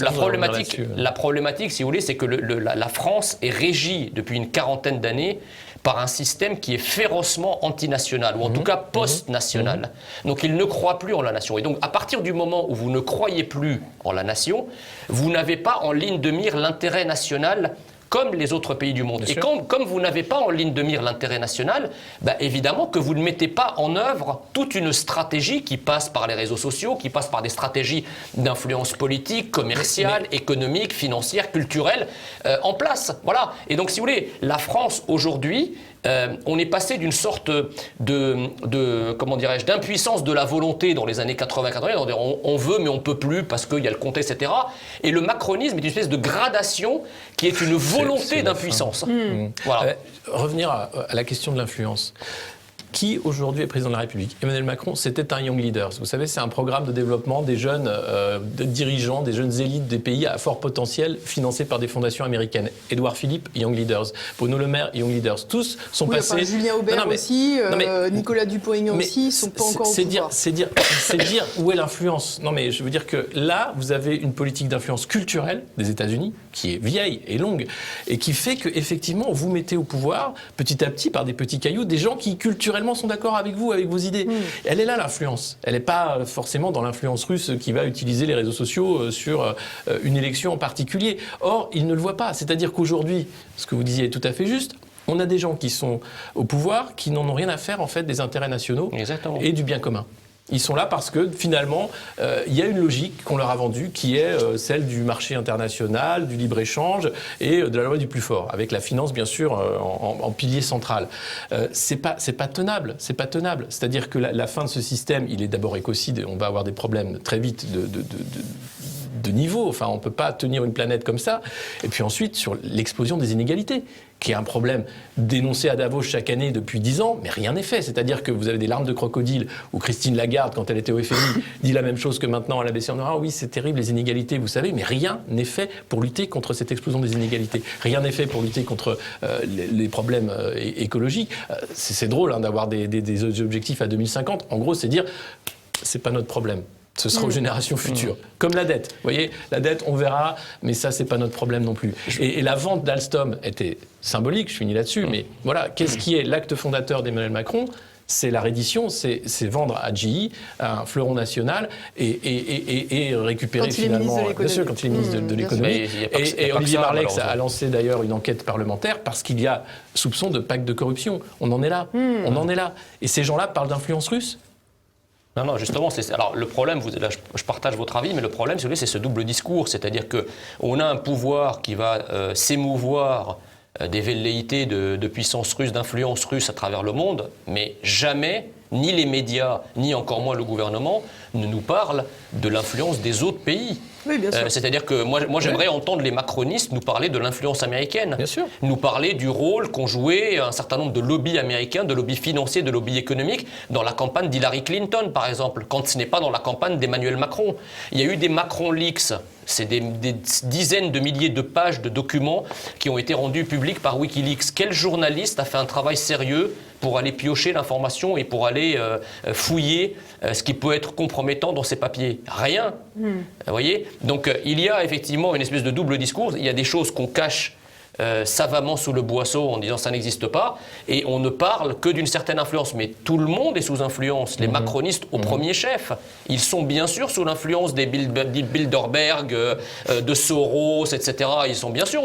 problématique, si vous voulez, c'est que la France est régie depuis une quarantaine d'années par un système qui est férocement antinational, ou en tout cas post-national. Donc il ne croit plus en la nation. Et donc à partir du moment où vous ne croyez plus en la nation, vous n'avez pas en ligne de mire l'intérêt national comme les autres pays du monde. Et comme vous n'avez pas en ligne de mire l'intérêt national, bah évidemment que vous ne mettez pas en œuvre toute une stratégie qui passe par les réseaux sociaux, qui passe par des stratégies d'influence politique, commerciale, économique, financière, culturelle en place. Voilà. Et donc si vous voulez, la France aujourd'hui, on est passé d'une sorte comment dirais-je, d'impuissance de la volonté dans les années 80-90, on veut mais on peut plus parce qu'il y a le contexte, etc. Et le macronisme est une espèce de gradation qui est une volonté d'impuissance. Voilà. Revenir à la question de l'influence. Qui aujourd'hui est président de la République? Emmanuel Macron, c'était un Young Leaders. Vous savez, c'est un programme de développement des jeunes dirigeants, des jeunes élites des pays à fort potentiel financés par des fondations américaines. Édouard Philippe, Young Leaders. Bruno Le Maire, Young Leaders. Tous sont passés... Enfin, Julien Aubert aussi, Nicolas Dupont-Aignan aussi, ils ne sont pas encore au pouvoir. C'est dire où est l'influence. Non mais je veux dire que là, vous avez une politique d'influence culturelle des États-Unis qui est vieille et longue et qui fait qu'effectivement, vous mettez au pouvoir, petit à petit, par des petits cailloux, des gens qui culturellement sont d'accord avec vous, avec vos idées. Elle est là l'influence. Elle n'est pas forcément dans l'influence russe qui va utiliser les réseaux sociaux sur une élection en particulier. Or, ils ne le voient pas. C'est-à-dire qu'aujourd'hui, ce que vous disiez est tout à fait juste, on a des gens qui sont au pouvoir qui n'en ont rien à faire en fait des intérêts nationaux et du bien commun. Ils sont là parce que finalement, il y a une logique qu'on leur a vendue qui est celle du marché international, du libre-échange et de la loi du plus fort, avec la finance bien sûr en pilier central. C'est pas tenable, c'est pas tenable. C'est-à-dire que la fin de ce système, il est d'abord écocide, on va avoir des problèmes très vite de niveau. Enfin, on ne peut pas tenir une planète comme ça. Et puis ensuite, sur l'explosion des inégalités, qui est un problème dénoncé à Davos chaque année depuis 10 ans, mais rien n'est fait. C'est-à-dire que vous avez des larmes de crocodile où Christine Lagarde, quand elle était au FMI, dit la même chose que maintenant à la BCE. Ah oui, c'est terrible les inégalités, vous savez, mais rien n'est fait pour lutter contre cette explosion des inégalités. Rien n'est fait pour lutter contre les problèmes écologiques. C'est drôle hein, d'avoir des objectifs à 2050. En gros, c'est dire, c'est pas notre problème. Ce sera aux générations futures. Comme la dette. Vous voyez, la dette, on verra, mais ça, c'est pas notre problème non plus. Et la vente d'Alstom était symbolique, je finis là-dessus, mais voilà, qu'est-ce qui est l'acte fondateur d'Emmanuel Macron? c'est la reddition, c'est vendre à GE un fleuron national et récupérer finalement, bien sûr, quand il est ministre de l'économie. Et Olivier Marleix a lancé d'ailleurs une enquête parlementaire parce qu'il y a soupçon de pacte de corruption. On en est là, on en est là. Et ces gens-là parlent d'influence russe. Non, justement, alors le problème, là, je partage votre avis, mais le problème, c'est ce double discours, c'est-à-dire qu'on a un pouvoir qui va s'émouvoir des velléités de puissance russe, d'influence russe à travers le monde, mais jamais, ni les médias, ni encore moins le gouvernement, ne nous parlent de l'influence des autres pays. Oui, bien sûr. C'est-à-dire que moi j'aimerais entendre les macronistes nous parler de l'influence américaine. Bien sûr. Nous parler du rôle qu'ont joué un certain nombre de lobbies américains, de lobbies financiers, de lobbies économiques dans la campagne d'Hillary Clinton, par exemple, quand ce n'est pas dans la campagne d'Emmanuel Macron. Il y a eu des Macron Leaks. C'est des dizaines de milliers de pages de documents qui ont été rendus publics par Wikileaks. Quel journaliste a fait un travail sérieux pour aller piocher l'information et pour aller fouiller ce qui peut être compromettant dans ces papiers? Rien. Vous voyez? Donc il y a effectivement une espèce de double discours. Il y a des choses qu'on cache savamment sous le boisseau en disant ça n'existe pas, et on ne parle que d'une certaine influence. Mais tout le monde est sous influence, les macronistes au premier chef. Ils sont bien sûr sous l'influence des Bilderberg, de Soros, etc. Ils sont bien sûr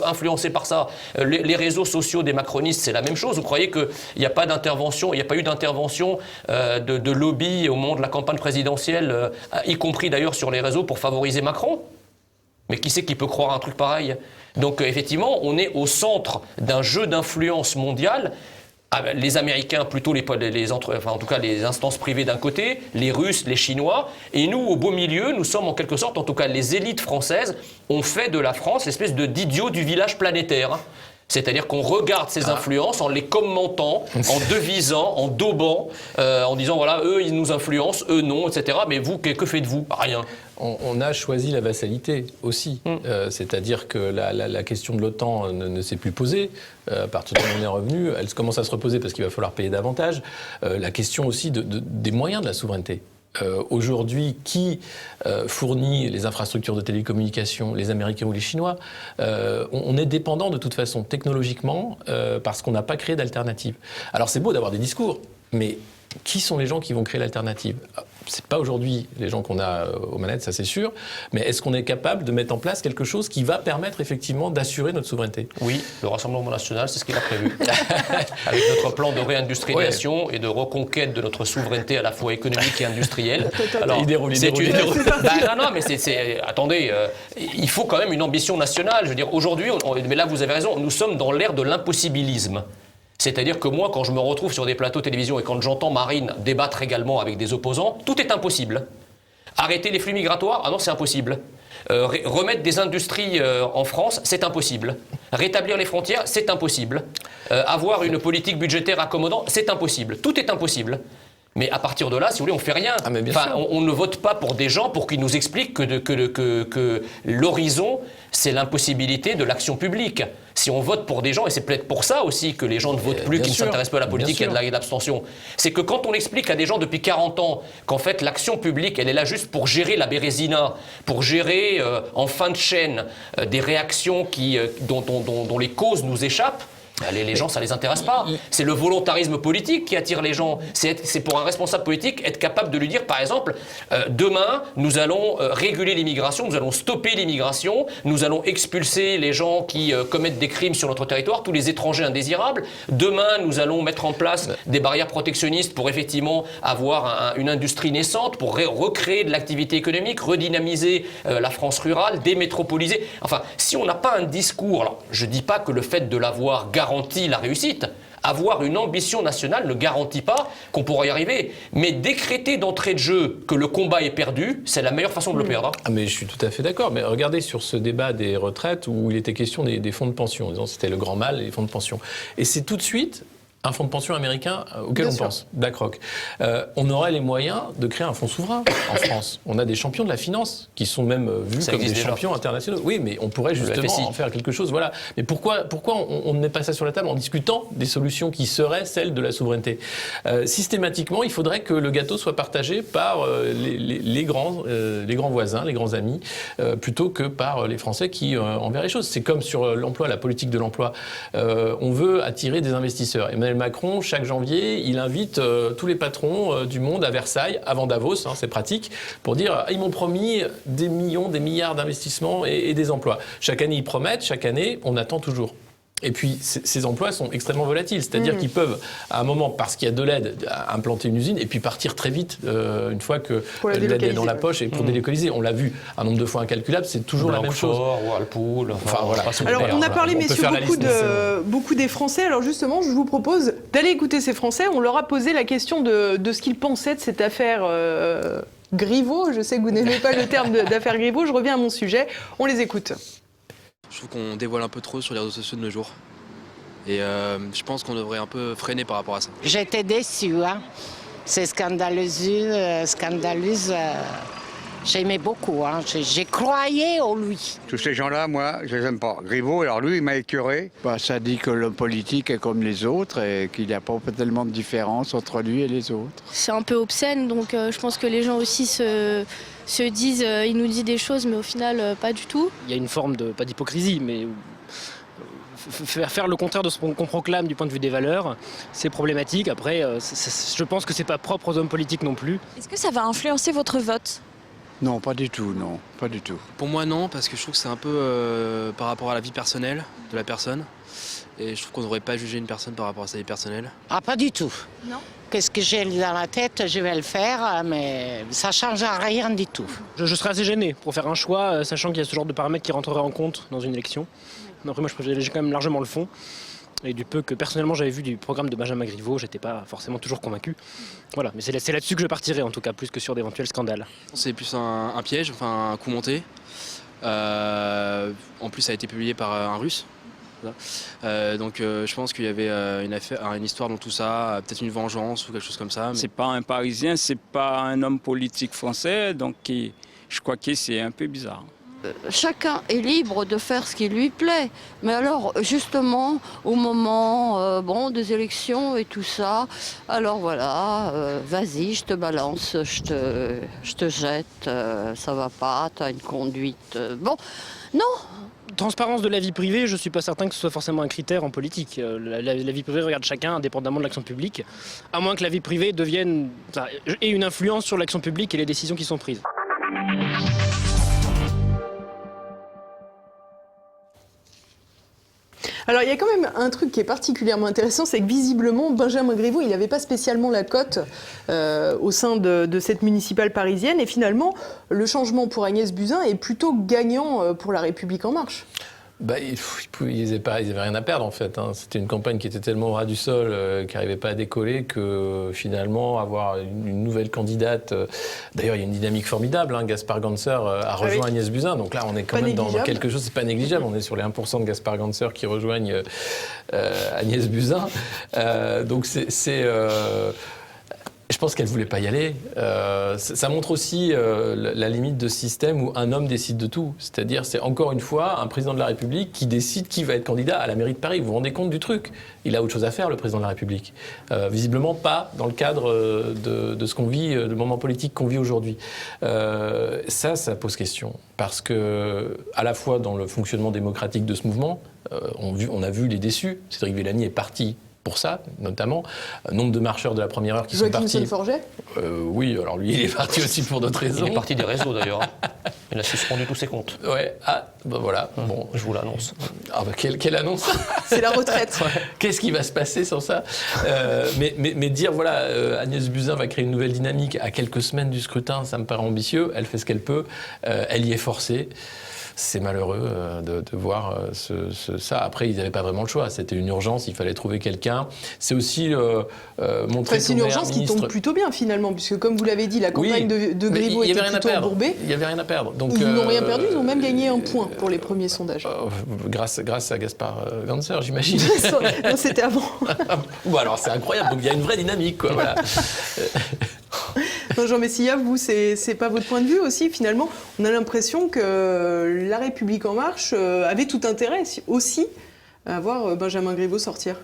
influencés par ça. Les réseaux sociaux des macronistes, c'est la même chose. Vous croyez qu'il n'y a pas d'intervention, il n'y a pas eu d'intervention de lobby au moment de la campagne présidentielle, y compris d'ailleurs sur les réseaux pour favoriser Macron? Mais qui c'est qui peut croire un truc pareil? Donc effectivement, on est au centre d'un jeu d'influence mondiale. Les Américains, plutôt en tout cas les instances privées d'un côté, les Russes, les Chinois, et nous, au beau milieu, nous sommes en quelque sorte, en tout cas les élites françaises, ont fait de la France l'espèce d'idiot du village planétaire. C'est-à-dire qu'on regarde ces influences en les commentant, en devisant, en daubant, en disant voilà, eux ils nous influencent, eux non, etc. Mais vous, que faites-vous? Rien. On a choisi la vassalité aussi. C'est-à-dire que la question de l'OTAN ne s'est plus posée. À partir du moment où on est revenu, elle commence à se reposer parce qu'il va falloir payer davantage. La question aussi des moyens de la souveraineté. Aujourd'hui, qui fournit les infrastructures de télécommunications, les Américains ou les Chinois? On est dépendant de toute façon technologiquement parce qu'on n'a pas créé d'alternative. Alors c'est beau d'avoir des discours, mais qui sont les gens qui vont créer l'alternative? C'est pas aujourd'hui les gens qu'on a aux manettes, ça c'est sûr, mais est-ce qu'on est capable de mettre en place quelque chose qui va permettre effectivement d'assurer notre souveraineté? Oui, le Rassemblement national, c'est ce qu'il a prévu. Avec notre plan de réindustrialisation et de reconquête de notre souveraineté à la fois économique et industrielle. Alors, il déroule. non, mais attendez, il faut quand même une ambition nationale. Je veux dire, aujourd'hui, mais là vous avez raison, nous sommes dans l'ère de l'impossibilisme. C'est-à-dire que moi, quand je me retrouve sur des plateaux de télévision et quand j'entends Marine débattre également avec des opposants, tout est impossible. Arrêter les flux migratoires, ah non, c'est impossible. Remettre des industries en France, c'est impossible. Rétablir les frontières, c'est impossible. Avoir une politique budgétaire accommodante, c'est impossible. Tout est impossible. Mais à partir de là, si vous voulez, on ne fait rien. On ne vote pas pour des gens pour qu'ils nous expliquent que l'horizon, c'est l'impossibilité de l'action publique. Si on vote pour des gens, et c'est peut-être pour ça aussi que les gens ne votent plus, qu'ils ne s'intéressent pas à la politique et de l'abstention, c'est que quand on explique à des gens depuis 40 ans qu'en fait l'action publique, elle est là juste pour gérer la Bérésina, pour gérer en fin de chaîne des réactions dont les causes nous échappent, les gens, ça ne les intéresse pas. C'est le volontarisme politique qui attire les gens. C'est pour un responsable politique être capable de lui dire, par exemple, demain, nous allons réguler l'immigration, nous allons stopper l'immigration, nous allons expulser les gens qui commettent des crimes sur notre territoire, tous les étrangers indésirables. Demain, nous allons mettre en place des barrières protectionnistes pour effectivement avoir une industrie naissante, pour recréer de l'activité économique, redynamiser la France rurale, démétropoliser. Enfin, si on n'a pas un discours, alors je ne dis pas que le fait de l'avoir garantit la réussite. Avoir une ambition nationale ne garantit pas qu'on pourra y arriver. Mais décréter d'entrée de jeu que le combat est perdu, c'est la meilleure façon de le perdre. Ah mais je suis tout à fait d'accord. Mais regardez sur ce débat des retraites où il était question des fonds de pension. Disons, c'était le grand mal, les fonds de pension. Et c'est tout de suite un fonds de pension américain auquel on pense, BlackRock. On aurait les moyens de créer un fonds souverain en France. On a des champions de la finance qui sont même vus comme des champions internationaux. Oui, mais on pourrait justement en faire quelque chose. Voilà. Mais pourquoi on ne met pas ça sur la table en discutant des solutions qui seraient celles de la souveraineté? Systématiquement, il faudrait que le gâteau soit partagé par les grands voisins, les grands amis, plutôt que par les Français qui en verraient les choses. C'est comme sur l'emploi, la politique de l'emploi. On veut attirer des investisseurs. Emmanuel Macron, chaque janvier, il invite tous les patrons du monde à Versailles, avant Davos, c'est pratique, pour dire ils m'ont promis des millions, des milliards d'investissements et des emplois. Chaque année, ils promettent, chaque année, on attend toujours. Et puis, ces emplois sont extrêmement volatiles, c'est-à-dire qu'ils peuvent, à un moment, parce qu'il y a de l'aide, implanter une usine et puis partir très vite une fois que l'aide est dans la poche et pour délocaliser. On l'a vu un nombre de fois incalculable, c'est toujours la même chose. Whirlpool, voilà. Alors, on a parlé, messieurs, beaucoup des Français. Alors justement, je vous propose d'aller écouter ces Français. On leur a posé la question de ce qu'ils pensaient de cette affaire Griveaux. Je sais que vous n'aimez pas le terme d'affaire Griveaux. Je reviens à mon sujet. On les écoute. Je trouve qu'on dévoile un peu trop sur les réseaux sociaux de nos jours. Et je pense qu'on devrait un peu freiner par rapport à ça. J'étais déçue. C'est scandaleux. J'aimais beaucoup. J'ai croyé en lui. Tous ces gens-là, moi, je les aime pas. Griveaux, alors lui, il m'a écœuré. Ça dit que l'homme politique est comme les autres et qu'il n'y a pas tellement de différence entre lui et les autres. C'est un peu obscène, donc je pense que les gens aussi se disent, il nous dit des choses, mais au final, pas du tout. Il y a une forme pas d'hypocrisie, mais faire le contraire de ce qu'on proclame du point de vue des valeurs, c'est problématique. Après, je pense que c'est pas propre aux hommes politiques non plus. Est-ce que ça va influencer votre vote ? Non, pas du tout, non, pas du tout. Pour moi, non, parce que je trouve que c'est un peu par rapport à la vie personnelle de la personne. Et je trouve qu'on ne devrait pas juger une personne par rapport à sa vie personnelle. Ah, pas du tout. Non. Qu'est-ce que j'ai dans la tête, je vais le faire, mais ça ne change rien du tout. Je serais assez gêné pour faire un choix, sachant qu'il y a ce genre de paramètres qui rentreraient en compte dans une élection. Après, moi, je privilégie quand même largement le fond. Et du peu que personnellement j'avais vu du programme de Benjamin Griveaux, j'étais pas forcément toujours convaincu. Voilà, mais c'est là-dessus que je partirai en tout cas, plus que sur d'éventuels scandales. C'est plus un piège, enfin un coup monté. En plus, ça a été publié par un Russe. Donc je pense qu'il y avait une histoire dans tout ça, peut-être une vengeance ou quelque chose comme ça. C'est pas un Parisien, c'est pas un homme politique français, donc je crois que c'est un peu bizarre. Chacun est libre de faire ce qui lui plaît. Mais alors, justement, au moment des élections et tout ça, alors voilà, vas-y, je te balance, je te jette, ça va pas, t'as une conduite... non. Transparence de la vie privée, je ne suis pas certain que ce soit forcément un critère en politique. La vie privée regarde chacun indépendamment de l'action publique, à moins que la vie privée ait une influence sur l'action publique et les décisions qui sont prises. Alors il y a quand même un truc qui est particulièrement intéressant, c'est que visiblement Benjamin Griveaux, il n'avait pas spécialement la cote au sein de cette municipale parisienne, et finalement le changement pour Agnès Buzyn est plutôt gagnant pour La République En Marche. Ils n'avaient rien à perdre en fait. C'était une campagne qui était tellement au ras du sol, qui n'arrivait pas à décoller, que finalement avoir une nouvelle candidate. D'ailleurs, il y a une dynamique formidable. Gaspard Ganser a rejoint Agnès Buzyn. Donc là, on est quand même dans quelque chose, c'est pas négligeable. On est sur les 1% de Gaspard Ganser qui rejoignent Agnès Buzyn. Donc je pense qu'elle ne voulait pas y aller. Ça montre aussi la limite de ce système où un homme décide de tout. C'est-à-dire, c'est encore une fois un président de la République qui décide qui va être candidat à la mairie de Paris. Vous vous rendez compte du truc ? Il a autre chose à faire, le président de la République. Visiblement pas dans le cadre de ce qu'on vit, le moment politique qu'on vit aujourd'hui. Ça pose question. Parce que, à la fois dans le fonctionnement démocratique de ce mouvement, on a vu les déçus. Cédric Villani est parti pour ça, notamment. Nombre de marcheurs de la première heure qui sont partis. Joachim Son-Forget ? Oui, alors lui, il est parti aussi pour d'autres raisons. Il est parti des réseaux, d'ailleurs. Il a suspendu tous ses comptes. Ouais, voilà. Bon, je vous l'annonce. Quelle annonce ? C'est la retraite. Qu'est-ce qui va se passer sans ça ? Mais dire, voilà, Agnès Buzyn va créer une nouvelle dynamique à quelques semaines du scrutin, ça me paraît ambitieux. Elle fait ce qu'elle peut. Elle y est forcée. C'est malheureux de voir ça. Après, ils n'avaient pas vraiment le choix. C'était une urgence, il fallait trouver quelqu'un. C'est aussi montrer c'est une urgence qui tombe plutôt bien, finalement, puisque, comme vous l'avez dit, la campagne de Griveaux était plutôt embourbée. Il n'y avait rien à perdre. Donc, ils n'ont rien perdu, ils ont même gagné un point pour les premiers sondages. Grâce à Gaspard Ganser, j'imagine. Non, c'était avant. Bon, alors, c'est incroyable. Donc, il y a une vraie dynamique, quoi. Voilà. Non, Jean Messia, vous, c'est pas votre point de vue aussi, finalement. On a l'impression que La République En Marche avait tout intérêt aussi à voir Benjamin Griveaux sortir.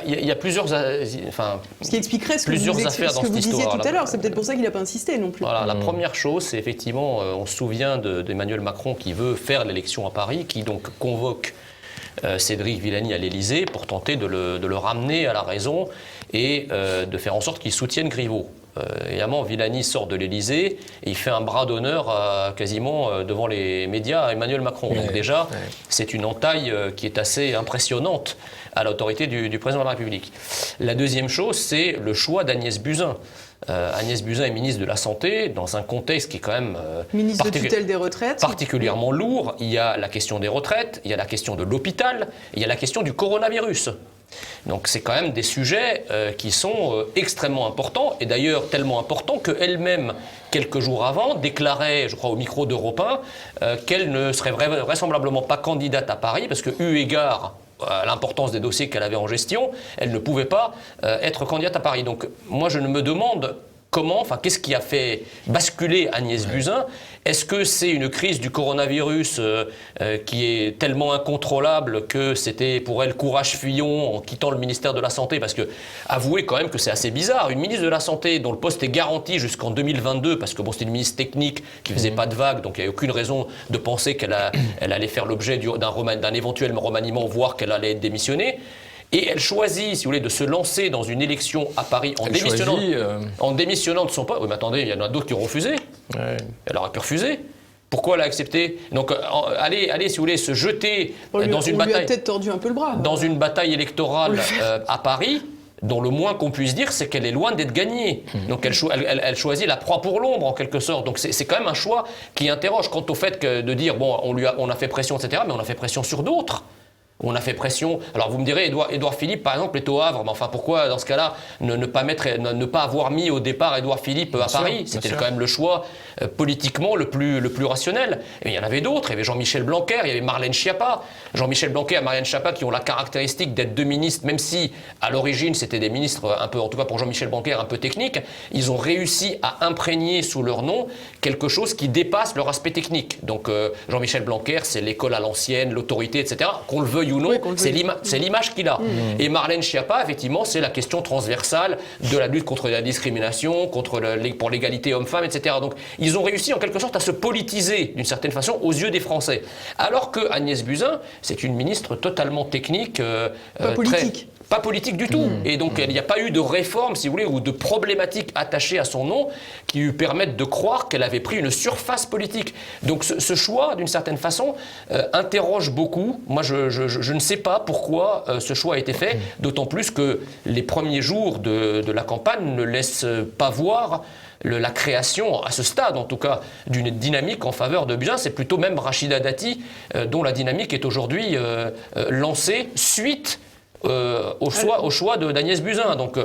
Il y a plusieurs... Ce qui expliquerait ce que vous disiez tout à l'heure. C'est peut-être pour ça qu'il n'a pas insisté non plus. Voilà, la première chose, c'est effectivement, on se souvient d'Emmanuel Macron qui veut faire l'élection à Paris, qui donc convoque Cédric Villani à l'Élysée pour tenter de le ramener à la raison et de faire en sorte qu'il soutienne Griveaux. Évidemment, Villani sort de l'Élysée et il fait un bras d'honneur quasiment devant les médias à Emmanuel Macron. Donc déjà, c'est une entaille qui est assez impressionnante à l'autorité du président de la République. La deuxième chose, c'est le choix d'Agnès Buzyn. Agnès Buzyn est ministre de la Santé dans un contexte qui est quand même ministre de tutelle des retraites, particulièrement lourd. Il y a la question des retraites, il y a la question de l'hôpital, il y a la question du coronavirus. Donc c'est quand même des sujets qui sont extrêmement importants, et d'ailleurs tellement importants qu'elle-même, quelques jours avant, déclarait, je crois au micro d'Europe 1, qu'elle ne serait vraisemblablement pas candidate à Paris, parce que eu égard à l'importance des dossiers qu'elle avait en gestion, elle ne pouvait pas être candidate à Paris. Donc moi je me demande qu'est-ce qui a fait basculer Agnès Buzyn? Est-ce que c'est une crise du coronavirus qui est tellement incontrôlable que c'était pour elle courage Fillon en quittant le ministère de la Santé? Parce que avouez quand même que c'est assez bizarre. Une ministre de la Santé dont le poste est garanti jusqu'en 2022, parce que c'était une ministre technique qui ne faisait pas de vagues, donc il n'y a aucune raison de penser qu'elle allait faire l'objet d'un éventuel remaniement, voire qu'elle allait être démissionnée. Et elle choisit, si vous voulez, de se lancer dans une élection à Paris en démissionnant de son poste. Oui, mais attendez, il y en a d'autres qui ont refusé. Ouais. Elle aurait pu refuser. Pourquoi elle a accepté? Donc, allez, si vous voulez, se jeter dans une bataille. On lui a peut-être tordu un peu le bras. Dans une bataille électorale à Paris, dont le moins qu'on puisse dire, c'est qu'elle est loin d'être gagnée. Donc, elle choisit la proie pour l'ombre, en quelque sorte. Donc, c'est quand même un choix qui interroge quant au fait de dire, bon, on a fait pression, etc., mais on a fait pression sur d'autres. On a fait pression. Alors vous me direz, Édouard Philippe, par exemple, est au Havre. Mais enfin, pourquoi, dans ce cas-là, ne pas avoir mis au départ Édouard Philippe à Paris? C'était quand même le choix politiquement le plus rationnel. Et il y en avait d'autres. Il y avait Jean-Michel Blanquer, il y avait Marlène Schiappa. Jean-Michel Blanquer et Marlène Schiappa qui ont la caractéristique d'être deux ministres, même si à l'origine c'était des ministres un peu, en tout cas pour Jean-Michel Blanquer, un peu techniques. Ils ont réussi à imprégner sous leur nom quelque chose qui dépasse leur aspect technique. Donc Jean-Michel Blanquer, c'est l'école à l'ancienne, l'autorité, etc. Qu'on le veuille ou non, c'est l'image qu'il a. Et Marlène Schiappa, effectivement, c'est la question transversale de la lutte contre la discrimination, pour l'égalité homme-femme, etc. Donc ils ont réussi en quelque sorte à se politiser d'une certaine façon aux yeux des Français. Alors que Agnès Buzyn, c'est une ministre totalement technique, pas politique du tout. Et donc, il n'y a pas eu de réforme, si vous voulez, ou de problématiques attachées à son nom qui lui permettent de croire qu'elle avait pris une surface politique. Donc, ce choix, d'une certaine façon, interroge beaucoup. Moi, je ne sais pas pourquoi ce choix a été fait, d'autant plus que les premiers jours de la campagne ne laissent pas voir la création, à ce stade en tout cas, d'une dynamique en faveur de Buzyn. C'est plutôt même Rachida Dati dont la dynamique est aujourd'hui lancée suite au choix d'Agnès Buzyn. Donc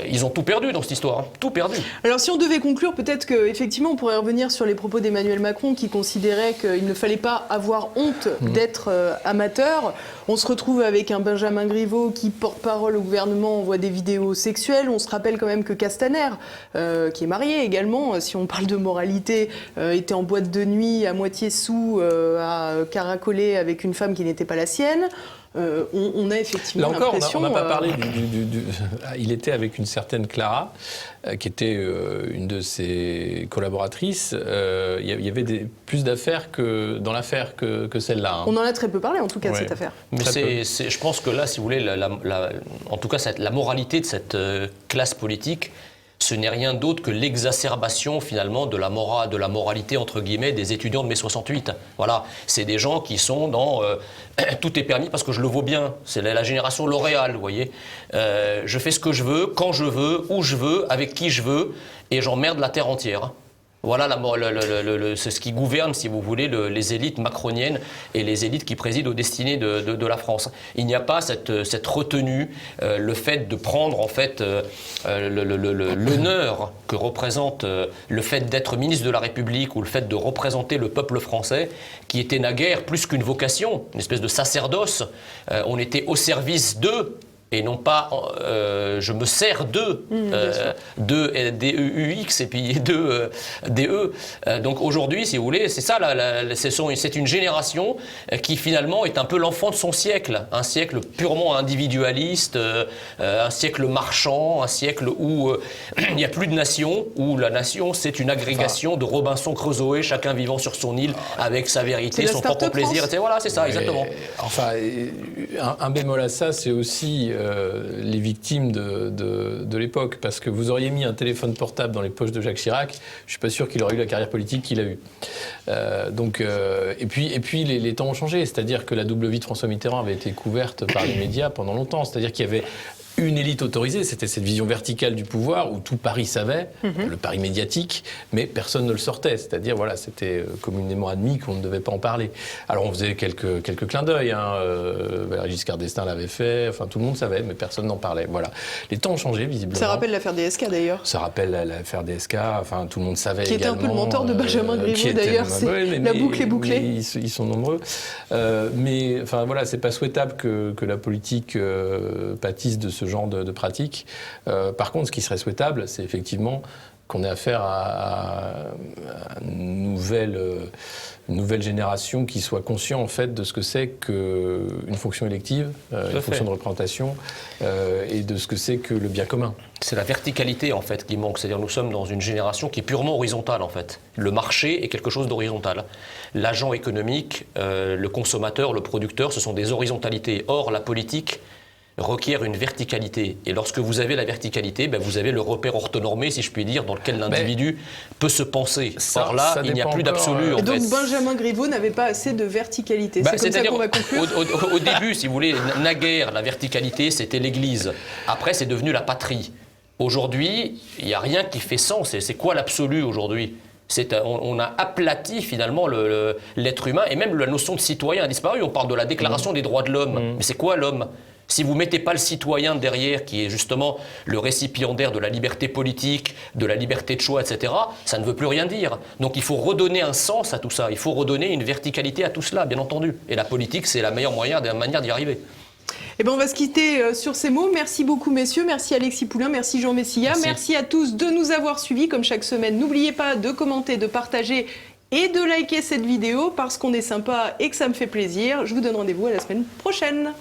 ils ont tout perdu dans cette histoire, hein. Tout perdu. Alors si on devait conclure, peut-être qu'effectivement on pourrait revenir sur les propos d'Emmanuel Macron qui considérait qu'il ne fallait pas avoir honte d'être amateur. On se retrouve avec un Benjamin Griveaux qui, porte-parole au gouvernement, envoie des vidéos sexuelles. On se rappelle quand même que Castaner, qui est marié également, si on parle de moralité, était en boîte de nuit à moitié sous, à caracoler avec une femme qui n'était pas la sienne. On a effectivement l'impression... Là encore, on n'a pas parlé il était avec une certaine Clara, qui était une de ses collaboratrices. Il y avait plus d'affaires dans l'affaire que celle-là. Hein. On en a très peu parlé, en tout cas, de cette affaire. Mais je pense que là, si vous voulez, en tout cas, la moralité de cette classe politique, ce n'est rien d'autre que l'exacerbation finalement de la moralité entre guillemets des étudiants de mai 68. Voilà, c'est des gens qui sont dans tout est permis parce que je le vaux bien. C'est la génération L'Oréal, vous voyez. Je fais ce que je veux, quand je veux, où je veux, avec qui je veux, et j'emmerde la terre entière. Voilà c'est ce qui gouverne, si vous voulez, les élites macroniennes et les élites qui président aux destinées de la France. Il n'y a pas cette retenue, le fait de prendre en fait l'honneur que représente le fait d'être ministre de la République ou le fait de représenter le peuple français, qui était naguère plus qu'une vocation, une espèce de sacerdoce. On était au service d'eux. et non pas je me sers d'eux, D-E-U-X et puis D-E. Donc aujourd'hui, si vous voulez, c'est ça, c'est une génération qui finalement est un peu l'enfant de son siècle, un siècle purement individualiste, un siècle marchand, un siècle où il n'y a plus de nation, où la nation c'est une agrégation de Robinson Crusoe, chacun vivant sur son île avec sa vérité, son propre plaisir. Voilà, c'est ça, exactement. Enfin, un bémol à ça, c'est aussi les victimes de l'époque, parce que vous auriez mis un téléphone portable dans les poches de Jacques Chirac, je suis pas sûr qu'il aurait eu la carrière politique qu'il a eue. Et puis les temps ont changé, c'est-à-dire que la double vie de François Mitterrand avait été couverte par les médias pendant longtemps, c'est-à-dire qu'il y avait une élite autorisée, c'était cette vision verticale du pouvoir où tout Paris savait, le Paris médiatique, mais personne ne le sortait. C'est-à-dire, voilà, c'était communément admis qu'on ne devait pas en parler. Alors on faisait quelques clins d'œil, Valéry Giscard d'Estaing l'avait fait, enfin tout le monde savait, mais personne n'en parlait. Voilà. Les temps ont changé, visiblement. Ça rappelle l'affaire DSK d'ailleurs. Ça rappelle l'affaire DSK, enfin tout le monde savait qui également. Qui était un peu le mentor de Benjamin Griveaux d'ailleurs, la boucle est bouclée. Ils sont nombreux. Mais enfin voilà, c'est pas souhaitable que la politique pâtisse de ce genre de pratiques. Par contre, ce qui serait souhaitable, c'est effectivement qu'on ait affaire à une nouvelle génération qui soit conscient en fait de ce que c'est qu'une fonction élective, une fonction de représentation, et de ce que c'est que le bien commun. C'est la verticalité en fait qui manque, c'est-à-dire nous sommes dans une génération qui est purement horizontale en fait. Le marché est quelque chose d'horizontal. L'agent économique, le consommateur, le producteur, ce sont des horizontalités. Or, la politique requiert une verticalité. Et lorsque vous avez la verticalité, vous avez le repère orthonormé, si je puis dire, dans lequel l'individu peut se penser. Or là, il n'y a plus d'absolu. Et donc Benjamin Griveaux n'avait pas assez de verticalité. C'est comme ça qu'on va conclure. Au début, si vous voulez, naguère, la verticalité, c'était l'Église. Après, c'est devenu la patrie. Aujourd'hui, il n'y a rien qui fait sens. C'est quoi l'absolu aujourd'hui ? On a aplati finalement l'être humain, et même la notion de citoyen a disparu. On parle de la déclaration des droits de l'homme. Mais c'est quoi l'homme ? Si vous ne mettez pas le citoyen derrière, qui est justement le récipiendaire de la liberté politique, de la liberté de choix, etc., ça ne veut plus rien dire. Donc il faut redonner un sens à tout ça, il faut redonner une verticalité à tout cela, bien entendu. Et la politique, c'est la meilleure manière d'y arriver. Eh bien, on va se quitter sur ces mots. Merci beaucoup, messieurs. Merci Alexis Poulain, merci Jean Messia. Merci à tous de nous avoir suivis, comme chaque semaine. N'oubliez pas de commenter, de partager et de liker cette vidéo, parce qu'on est sympa et que ça me fait plaisir. Je vous donne rendez-vous à la semaine prochaine.